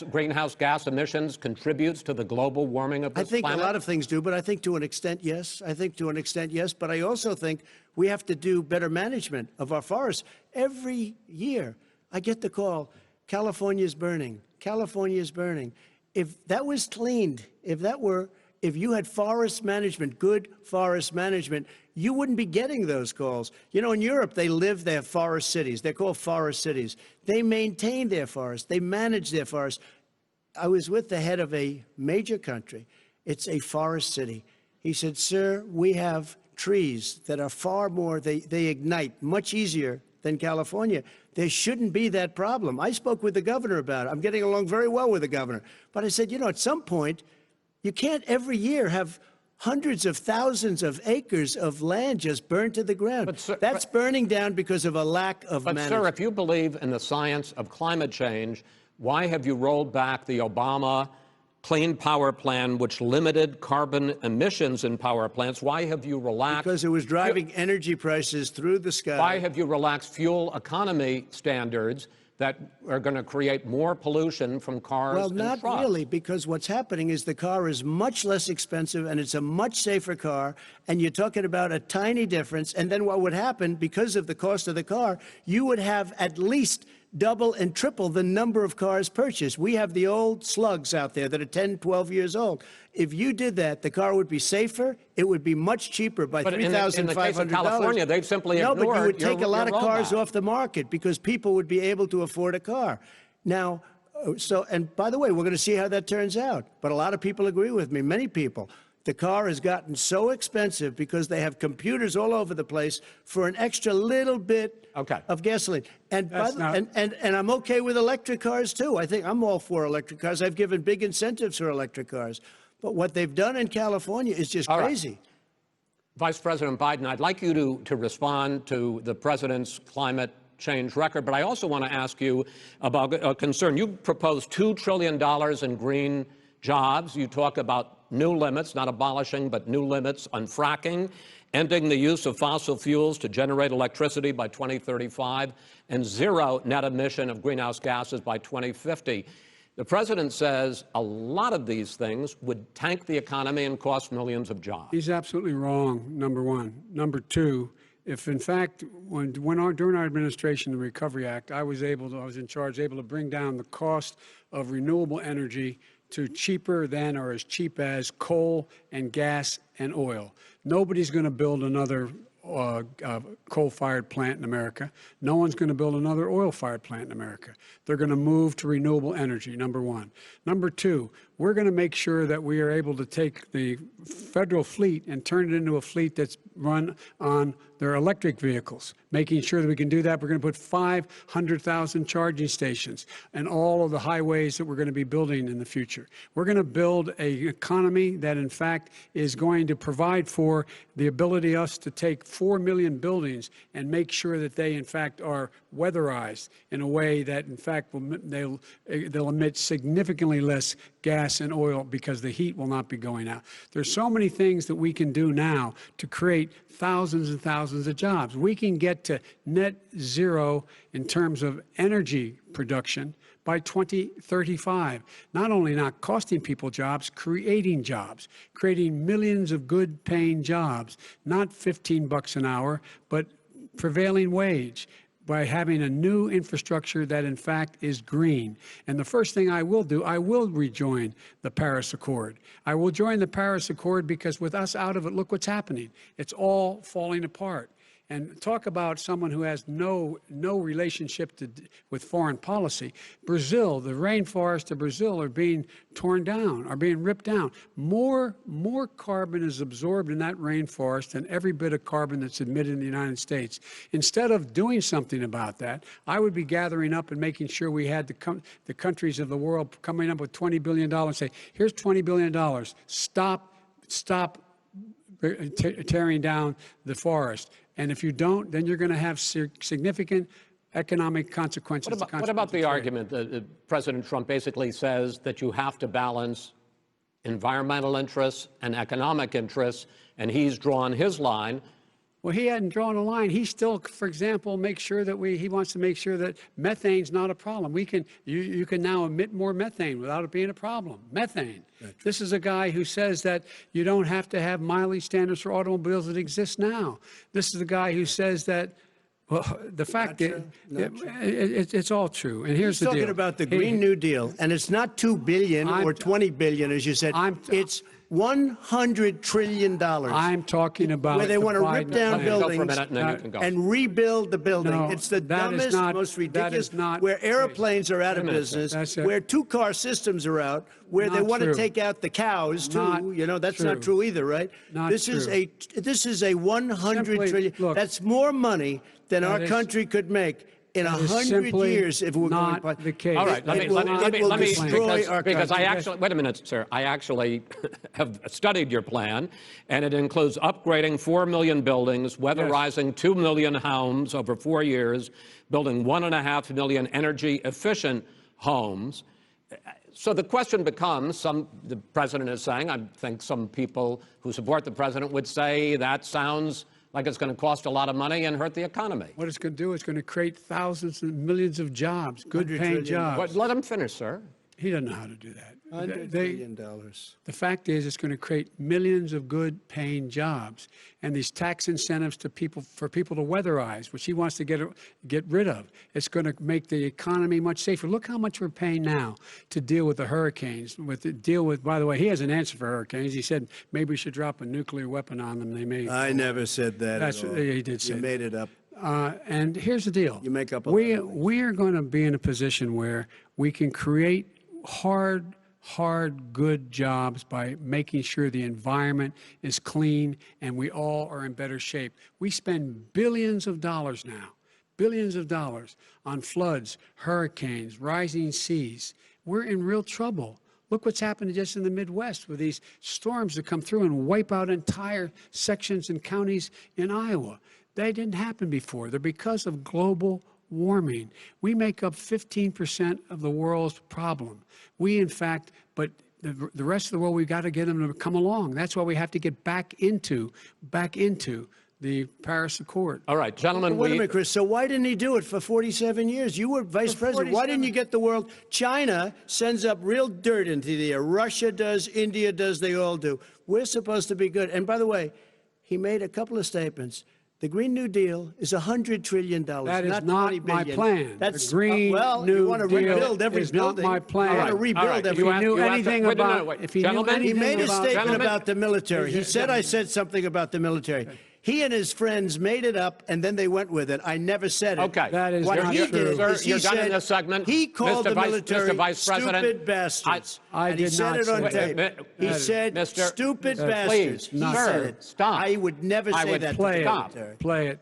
greenhouse gas emissions contributes to the global warming of this
I think
planet?
a lot of things do, but I think to an extent, yes. I think to an extent, yes. But I also think we have to do better management of our forests. Every year, I get the call, California's burning. California's burning. If that was cleaned, if you had forest management, good forest management, you wouldn't be getting those calls. You know, in Europe, they have forest cities. They're called forest cities. They maintain their forests. They manage their forests. I was with the head of a major country. It's a forest city. He said, sir, we have trees that are far more, they ignite much easier than California. There shouldn't be that problem. I spoke with the governor about it. I'm getting along very well with the governor. But I said, you know, at some point, you can't every year have hundreds of thousands of acres of land just burned to the ground.
But, sir,
that's burning down because of a lack of
But,
management.
sir, if you believe in the science of climate change, why have you rolled back the Obama Clean Power Plan, which limited carbon emissions in power plants? Why have you relaxed?
Because it was driving energy prices through the sky.
Why have you relaxed fuel economy standards that are going to create more pollution from cars
Well,
and
not
trucks?
really, because what's happening is the car is much less expensive and it's a much safer car, and you're talking about a tiny difference. And then what would happen, because of the cost of the car, you would have at least double and triple the number of cars purchased. We have the old slugs out there that are 10, 12 years old. If you did that, the car would be safer. It would be much cheaper by
But
$3,500.
in the case of California, they've simply
No, but you
ignored
would take a lot of
your
cars
rollback.
off the market because people would be able to afford a car. Now, and by the way, we're going to see how that turns out. But a lot of people agree with me, many people. The car has gotten so expensive because they have computers all over the place for an extra little bit of gasoline. And, and I'm okay with electric cars, too. I think I'm all for electric cars. I've given big incentives for electric cars. But what they've done in California is just crazy.
Right. Vice President Biden, I'd like you to respond to the president's climate change record, but I also want to ask you about a concern. You proposed $2 trillion in green jobs. You talk about new limits, not abolishing, but new limits on fracking, ending the use of fossil fuels to generate electricity by 2035, and zero net emission of greenhouse gases by 2050. The president says a lot of these things would tank the economy and cost millions of jobs.
He's absolutely wrong, number one. Number two, if in fact, during our administration, the Recovery Act, I was in charge, able to bring down the cost of renewable energy to cheaper than or as cheap as coal and gas and oil. Nobody's going to build another coal-fired plant in America. No one's going to build another oil-fired plant in America. They're going to move to renewable energy, number one. Number two, we're going to make sure that we are able to take the federal fleet and turn it into a fleet that's run on their electric vehicles. Making sure that we can do that, we're going to put 500,000 charging stations in all of the highways that we're going to be building in the future. We're going to build an economy that, in fact, is going to provide for the ability us to take 4 million buildings and make sure that they, in fact, are weatherized in a way that, in fact, they'll emit significantly less gas and oil because the heat will not be going out. There's so many things that we can do now to create thousands and thousands of jobs. We can get to net zero in terms of energy production by 2035. Not only not costing people jobs, creating millions of good paying jobs, not $15 an hour, but prevailing wage, by having a new infrastructure that, in fact, is green. And the first thing I will do, I will rejoin the Paris Accord. I will join the Paris Accord because with us out of it, look what's happening. It's all falling apart. And talk about someone who has no relationship with foreign policy. Brazil, the rainforests of Brazil are being torn down, are being ripped down. More carbon is absorbed in that rainforest than every bit of carbon that's emitted in the United States. Instead of doing something about that, I would be gathering up and making sure we had the countries of the world coming up with $20 billion and say, here's $20 billion. Stop tearing down the forest. And if you don't, then you're going to have significant economic consequences.
What about the argument that President Trump basically says that you have to balance environmental interests and economic interests, and he's drawn his line?
Well, he hadn't drawn a line. He still, for example, makes sure that he wants to make sure that methane's not a problem. You can now emit more methane without it being a problem. Methane. This is a guy who says that you don't have to have mileage standards for automobiles that exist now. This is a guy who says that, well, the fact that it's all true. And here's the deal.
He's talking about the Green New Deal, and it's not $2 billion or $20 billion, as you said. It's $100 trillion.
I'm talking about
where they want to rip down buildings
and
rebuild the building.
No,
it's the dumbest, most ridiculous. Where airplanes are out of business, where two-car systems are out, where they want to take out the cows too. That's not true either, right? This is a $100 trillion.
Look,
that's more money than our country could make in 100 years if we're
not
going
the case.
All right, let me
destroy our
because I
country.
actually, wait a minute, sir. I actually have studied your plan, and it includes upgrading 4 million buildings, weatherizing 2 million homes over 4 years, building 1.5 million energy-efficient homes. So the question becomes, the president is saying, I think some people who support the president would say that sounds like it's going to cost a lot of money and hurt the economy.
What it's going to do is going to create thousands and millions of jobs, good-paying jobs.
Let him finish, sir.
He doesn't know how to do that.
$100 billion.
The fact is, it's going to create millions of good-paying jobs, and these tax incentives for people to weatherize, which he wants to get rid of. It's going to make the economy much safer. Look how much we're paying now to deal with the hurricanes. By the way, he has an answer for hurricanes. He said maybe we should drop a nuclear weapon on them. They may.
I never said that.
That's
at all.
he did say.
You made it up.
And here's the deal.
You make up a
we are going to be in a position where we can create hard, good jobs by making sure the environment is clean and we all are in better shape. We spend billions of dollars now, on floods, hurricanes, rising seas. We're in real trouble. Look what's happened just in the Midwest with these storms that come through and wipe out entire sections and counties in Iowa. They didn't happen before. They're because of global warming. We make up 15% of the world's problem. We, in fact, but the rest of the world, we've got to get them to come along. That's why we have to get back into the Paris Accord.
All right, gentlemen.
Wait a minute, Chris. So why didn't he do it for 47 years? You were vice president. Why didn't you get the world? China sends up real dirt into the air. Russia does. India does. They all do. We're supposed to be good. And by the way, he made a couple of statements. The Green New Deal is $100 trillion.
That is
not
not
$20
my
billion.
plan.
That's
the Green New
you want to
Deal
rebuild every
is
building.
not my plan.
You want to rebuild every
If he knew anything about,
he made a statement about the military. He said I said something about the military. He and his friends made it up, and then they went with it. I never said it.
Okay.
That is
what
not
he
true.
did
Sir,
is he
you're done
said
in this segment.
he called the military
Mr. Vice President,
stupid bastards.
I
and
did
he said
not
it on
say
tape.
that.
He said
Mr.
stupid
Please,
bastards. He
sir,
said it.
stop.
I would never
I
say
would
that
Play
to the
it.
military.
Play it.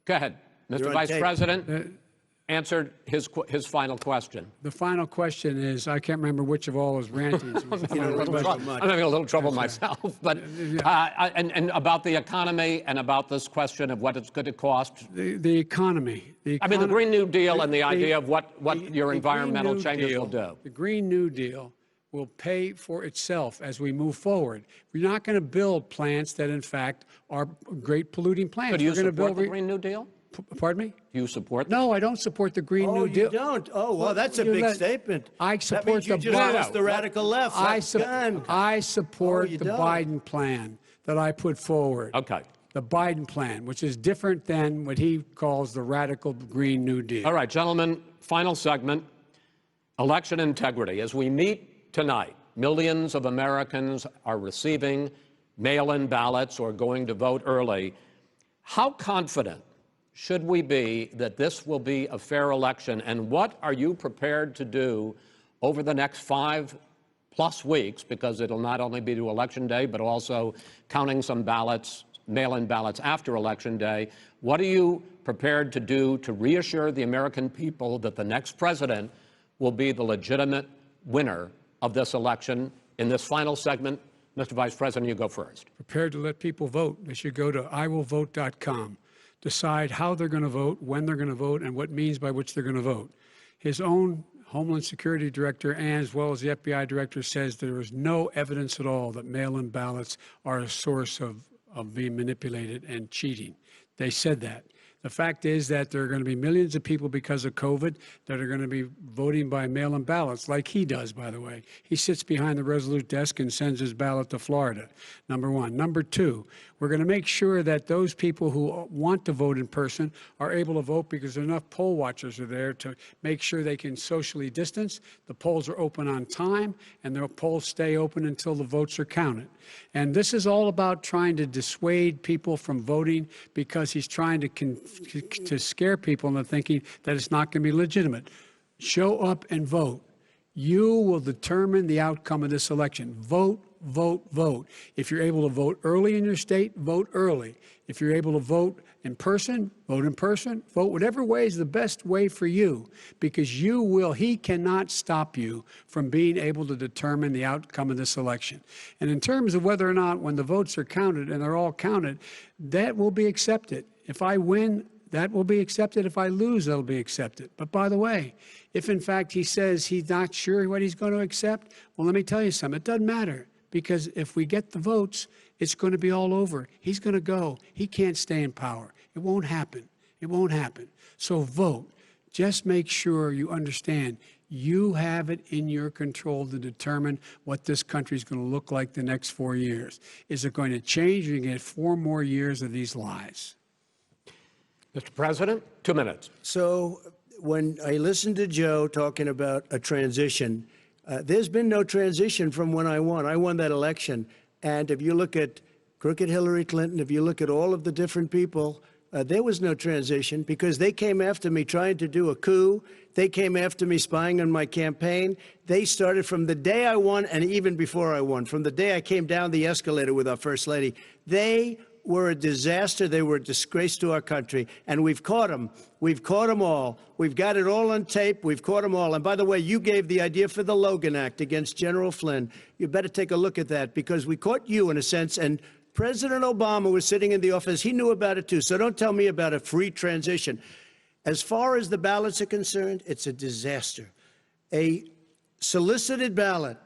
Go ahead. Mr.
You're on
Vice
tape.
President answered his final question.
The final question is, I can't remember which of all his rantings. Was the final question.
I'm having a little trouble myself, but and about the economy and about this question of what it's going to cost.
The economy.
I mean, the Green New Deal and the idea of what your
the
environmental
Green New
changes
Deal,
will do.
The Green New Deal will pay for itself as we move forward. We're not going to build plants that, in fact, are great polluting plants.
So do you
We're going to
support
build
the Green New Deal?
Pardon me?
Do you support
No, I don't support the Green New Deal.
You don't? Oh, well, that's a big statement.
I
That
support
means you
the
just
Biden.
lost the radical left.
I
That's
support
you
the
don't.
Biden plan that I put forward.
Okay.
The Biden plan, which is different than what he calls the radical Green New Deal.
All right, gentlemen, final segment, election integrity. As we meet tonight, millions of Americans are receiving mail-in ballots or going to vote early. How confident should we be that this will be a fair election, and what are you prepared to do over the next 5+ weeks, because it'll not only be to Election Day, but also counting some ballots, mail-in ballots after Election Day? What are you prepared to do to reassure the American people that the next president will be the legitimate winner of this election? In this final segment, Mr. Vice President, you go first.
Prepared to let people vote. They should go to iwillvote.com, decide how they're going to vote, when they're going to vote, and what means by which they're going to vote. His own Homeland Security Director, and as well as the FBI Director, says there is no evidence at all that mail-in ballots are a source of being manipulated and cheating. They said that. The fact is that there are going to be millions of people because of COVID that are going to be voting by mail-in ballots, like he does, by the way. He sits behind the Resolute desk and sends his ballot to Florida, number one. Number two, we're going to make sure that those people who want to vote in person are able to vote because enough poll watchers are there to make sure they can socially distance. The polls are open on time, and the polls stay open until the votes are counted. And this is all about trying to dissuade people from voting because he's trying to scare people into thinking that it's not going to be legitimate. Show up and vote. You will determine the outcome of this election. Vote, vote, vote. If you're able to vote early in your state, vote early. If you're able to vote in person, vote in person. Vote whatever way is the best way for you, because he cannot stop you from being able to determine the outcome of this election. And in terms of whether or not, when the votes are counted, and they're all counted, that will be accepted. If I win, that will be accepted. If I lose, that'll be accepted. But by the way, if in fact he says he's not sure what he's going to accept, well, let me tell you something. It doesn't matter, because if we get the votes, it's going to be all over. He's going to go. He can't stay in power. It won't happen. It won't happen. So vote. Just make sure you understand you have it in your control to determine what this country is going to look like the next 4 years. Is it going to change? You're going to get 4 more years of these lies.
Mr. President, 2 minutes.
So when I listened to Joe talking about a transition, there's been no transition from when I won. I won that election. And if you look at crooked Hillary Clinton, if you look at all of the different people, there was no transition, because they came after me trying to do a coup. They came after me spying on my campaign. They started from the day I won, and even before I won, from the day I came down the escalator with our First Lady. They were a disaster. They were a disgrace to our country. And we've caught them. We've caught them all. We've got it all on tape. We've caught them all. And by the way, you gave the idea for the Logan Act against General Flynn. You better take a look at that, because we caught you in a sense. And President Obama was sitting in the office. He knew about it, too. So don't tell me about a free transition. As far as the ballots are concerned, it's a disaster. A solicited ballot,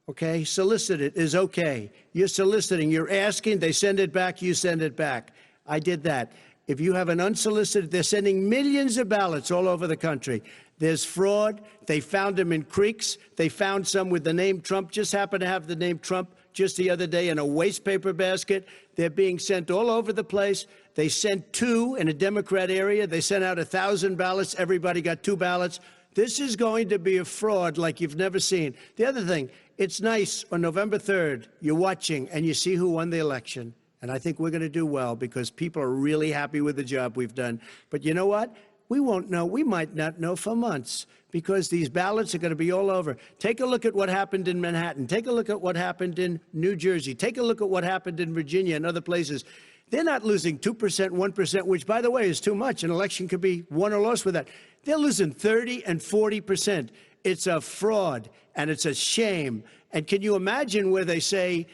okay, solicited is okay. You're soliciting, you're asking, they send it back, you send it back. I did that. If you have an unsolicited, they're sending millions of ballots all over the country. There's fraud. They found them in creeks. They found some with the name Trump, just happened to have the name Trump just the other day in a waste paper basket. They're being sent all over the place. They sent 2 in a Democrat area. They sent out 1,000 ballots. Everybody got 2 ballots. This is going to be a fraud like you've never seen. The other thing, it's nice on November 3rd, you're watching and you see who won the election. And I think we're going to do well, because people are really happy with the job we've done. But you know what? We won't know. We might not know for months, because these ballots are going to be all over. Take a look at what happened in Manhattan. Take a look at what happened in New Jersey. Take a look at what happened in Virginia and other places. They're not losing 2%, 1%, which, by the way, is too much. An election could be won or lost with that. They're losing 30 and 40%. It's a fraud, and it's a shame. And can you imagine where they say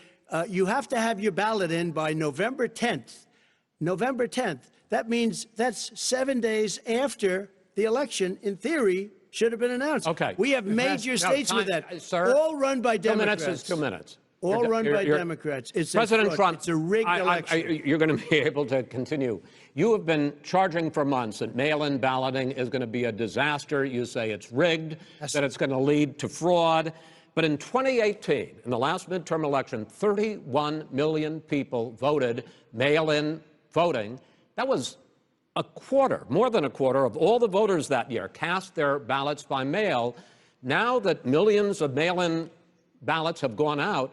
you have to have your ballot in by November 10th? November 10th. That means that's 7 days after the election, in theory, should have been announced.
Okay.
We have major states with that,
sir,
all run by Democrats.
2 minutes is 2 minutes.
All run by Democrats. It's
President Trump,
it's a rigged election.
You're going to be able to continue. You have been charging for months that mail-in balloting is going to be a disaster. You say it's rigged, that it's going to lead to fraud. But in 2018, in the last midterm election, 31 million people voted mail-in voting. That was a quarter, more than a quarter, of all the voters that year cast their ballots by mail. Now that millions of mail-in ballots have gone out,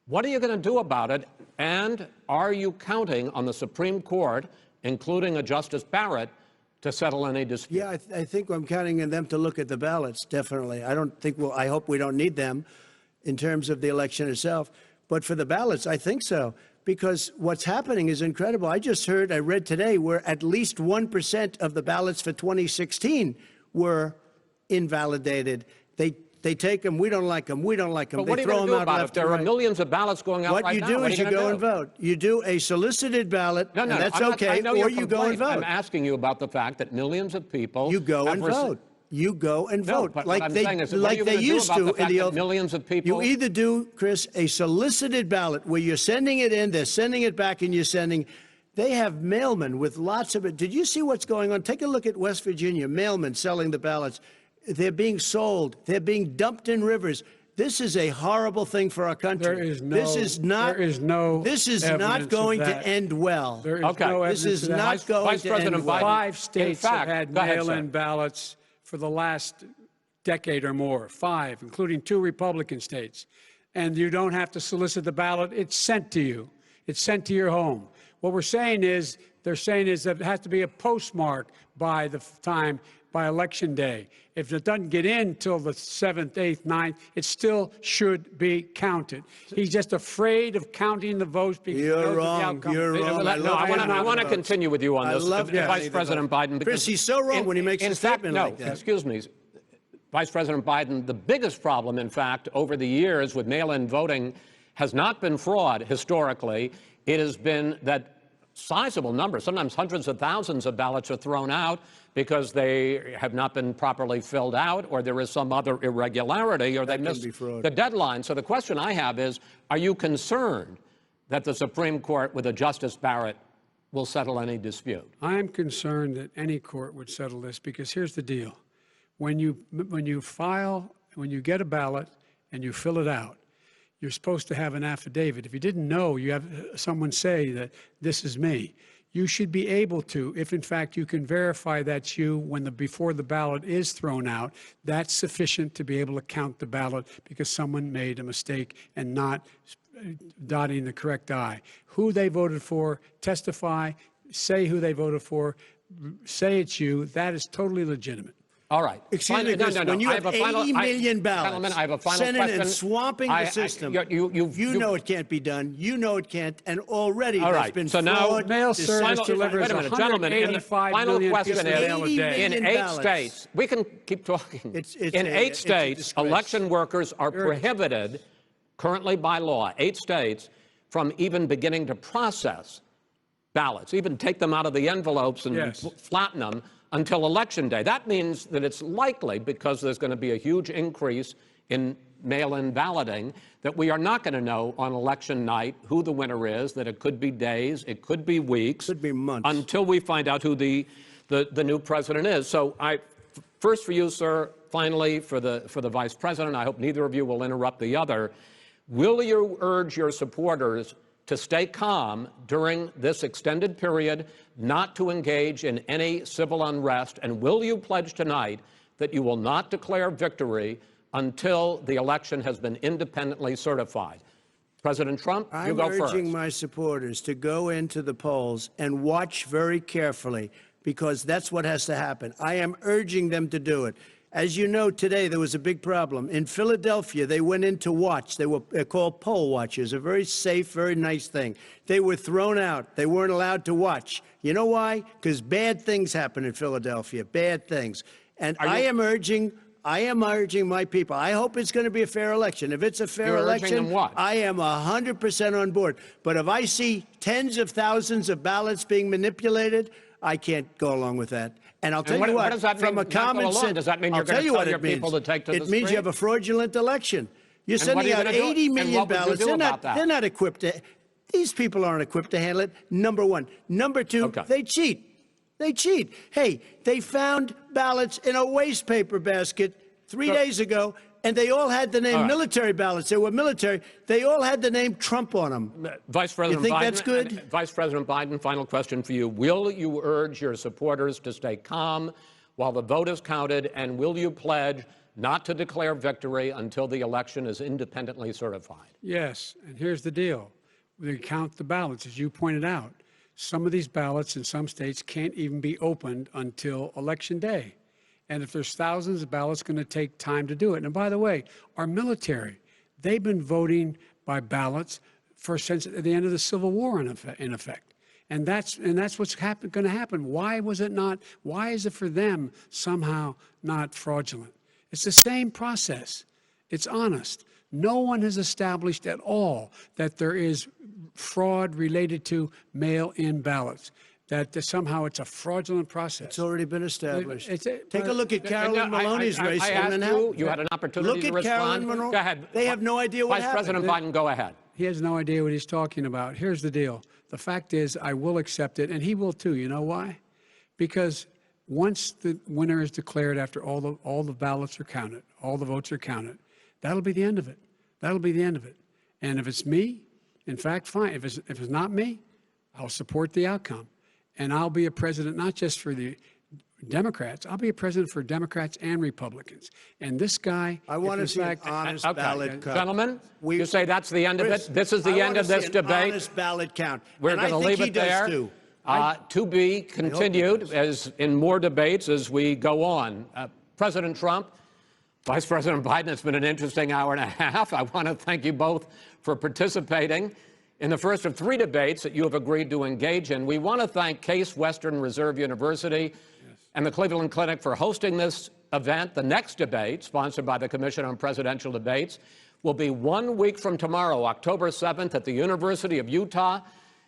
what are you going to do about it? And are you counting on the Supreme Court including a Justice Barrett, to settle any dispute?
Yeah, I think I'm counting on them to look at the ballots, definitely. I don't think I hope we don't need them in terms of the election itself. But for the ballots, I think so, because what's happening is incredible. I read today, where at least 1% of the ballots for 2016 were invalidated. They take them, we don't like them, we don't like them.
But what
They
are you
throw
going to
them
do
out
about it?
left
There
and
are
right.
millions of ballots going out
What
right
you
now.
do
What
is
are
you
gonna
go
do?
and vote. You do a solicited ballot,
No,
and that's
I'm not-
okay,
I know
or
your
you go and
complaint.
vote.
I'm asking you about the fact that millions of people
You go
have
and vote. You go and
No,
vote
but
like
what I'm
they
saying is, what are
like
you
they
gonna do
used
about
to
the
in
fact
the
that
old.
millions of people?
You either do, Chris, a solicited ballot where you're sending it in, they're sending it back, and you're sending. They have mailmen with lots of it. Did you see what's going on? Take a look at West Virginia. Mailmen selling the ballots. They're being sold. They're being dumped in rivers. This is a horrible thing for our country.
There is no.
This is not.
There is no.
This is not
evidence of
going to
that.
end well.
There is
Okay.
no
This
evidence
is
of that.
not going
Vice
to
President
end well.
Biden.
5 states
In fact,
have had
go ahead,
mail-in
sir.
ballots for the last decade or more. 5, including 2 Republican states. And you don't have to solicit the ballot. It's sent to you. It's sent to your home. What they're saying is that it has to be a postmark by the time, by Election Day. If it doesn't get in till the 7th, 8th, 9th, it still should be counted. He's just afraid of counting the votes because he knows
You're
what the
wrong.
outcome
You're
is.
wrong.
No, I want to continue with you on
I
this,
love
Vice
counting the
President
vote.
Biden.
Chris, he's so wrong when he makes a
fact,
statement
no,
like that.
excuse me, Vice President Biden, the biggest problem, in fact, over the years with mail-in voting has not been fraud historically. It has been that sizable numbers, sometimes hundreds of thousands of ballots are thrown out because they have not been properly filled out, or there is some other irregularity, or they missed the deadline. So the question I have is, are you concerned that the Supreme Court with a Justice Barrett will settle any dispute?
I am concerned that any court would settle this because here's the deal. When you get a ballot and you fill it out, you're supposed to have an affidavit. If you didn't know, you have someone say that this is me. You should be able to, if in fact you can verify that's you before the ballot is thrown out, that's sufficient to be able to count the ballot because someone made a mistake and not dotting the correct I. Who they voted for, testify, say who they voted for, say it's you, that is totally legitimate.
All right.
Excuse me, Chris, when you have 80 million ballots,
I have a final
Senate
question.
and swamping the system, you know it can't be done. You know it can't, and already there's been
so now
fraud.
Mail service delivers
wait a minute, gentlemen. In the
185
final
million
question
pieces of mail a
is,
day.
in 8 states, we can keep talking. In 8 states, election workers are prohibited, currently by law, 8 states, from even beginning to process ballots, even take them out of the envelopes and flatten them until Election Day. That means that it's likely, because there's going to be a huge increase in mail-in balloting, that we are not going to know on election night who the winner is, that it could be days, it could be weeks.
Could be months.
Until we find out who the new president is. So first for you, sir, finally for the Vice President, I hope neither of you will interrupt the other. Will you urge your supporters to stay calm during this extended period, not to engage in any civil unrest, and will you pledge tonight that you will not declare victory until the election has been independently certified? President Trump, you go first.
I'm urging my supporters to go into the polls and watch very carefully, because that's what has to happen. I am urging them to do it. As you know, today there was a big problem. In Philadelphia, they went in to watch. They're called poll watchers, a very safe, very nice thing. They were thrown out. They weren't allowed to watch. You know why? Because bad things happen in Philadelphia, bad things. And I am urging my people. I hope it's going to be a fair election. If it's a fair election, I am 100% on board. But if I see tens of thousands of ballots being manipulated, I can't go along with that. And I'll tell you what, from a common sense,
does that mean you're
I'll tell you what it means.
People to take to the
it means you have a fraudulent election. You're sending out 80 million ballots. They're not equipped to. These people aren't equipped to handle it. Number one. Number two, they cheat. They cheat. Hey, they found ballots in a waste paper basket 3 days ago, and they all had the name military ballots. They were military. They all had the name Trump on them.
Vice President
you think
Biden,
that's good?
Vice President Biden, final question for you. Will you urge your supporters to stay calm while the vote is counted, and will you pledge not to declare victory until the election is independently certified?
Yes, and here's the deal. They count the ballots, as you pointed out. some of these ballots in some states can't even be opened until Election Day. And if there's thousands of ballots, it's going to take time to do it. And by the way, our military, they've been voting by ballots since the end of the Civil War, in effect. And that's what's going to happen. Why is it for them somehow not fraudulent? It's the same process. It's honest. No one has established at all that there is fraud related to mail-in ballots, that somehow it's a fraudulent process.
It's already been established. Take a look at Carolyn Maloney's race.
I asked you had an opportunity to respond.
Look at Carolyn Maloney.
Go ahead.
They have no idea what happened.
Vice President Biden, go ahead.
He has no idea what he's talking about. Here's the deal. The fact is, I will accept it, and he will too. You know why? Because once the winner is declared, after all the ballots are counted, all the votes are counted, that'll be the end of it. That'll be the end of it. And if it's me, in fact, fine. If it's not me, I'll support the outcome. And I'll be a president not just for the Democrats. I'll be a president for Democrats and Republicans. And this guy,
I want to see an honest ballot count.
Gentlemen, you say that's the end of it? This is the end of this debate?
Honest ballot count.
We're going to leave it there. To be continued as in more debates as we go on. President Trump, Vice President Biden, it's been an interesting hour and a half. I want to thank you both for participating in the first of 3 debates that you have agreed to engage in. We want to thank Case Western Reserve University and the Cleveland Clinic for hosting this event. The next debate, sponsored by the Commission on Presidential Debates, will be 1 week from tomorrow, October 7th, at the University of Utah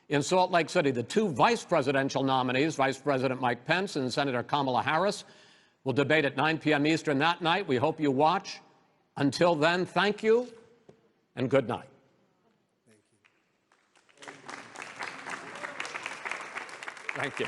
in Salt Lake City. The 2 vice presidential nominees, Vice President Mike Pence and Senator Kamala Harris, will debate at 9 p.m. Eastern that night. We hope you watch. Until then, thank you and good night. Thank you.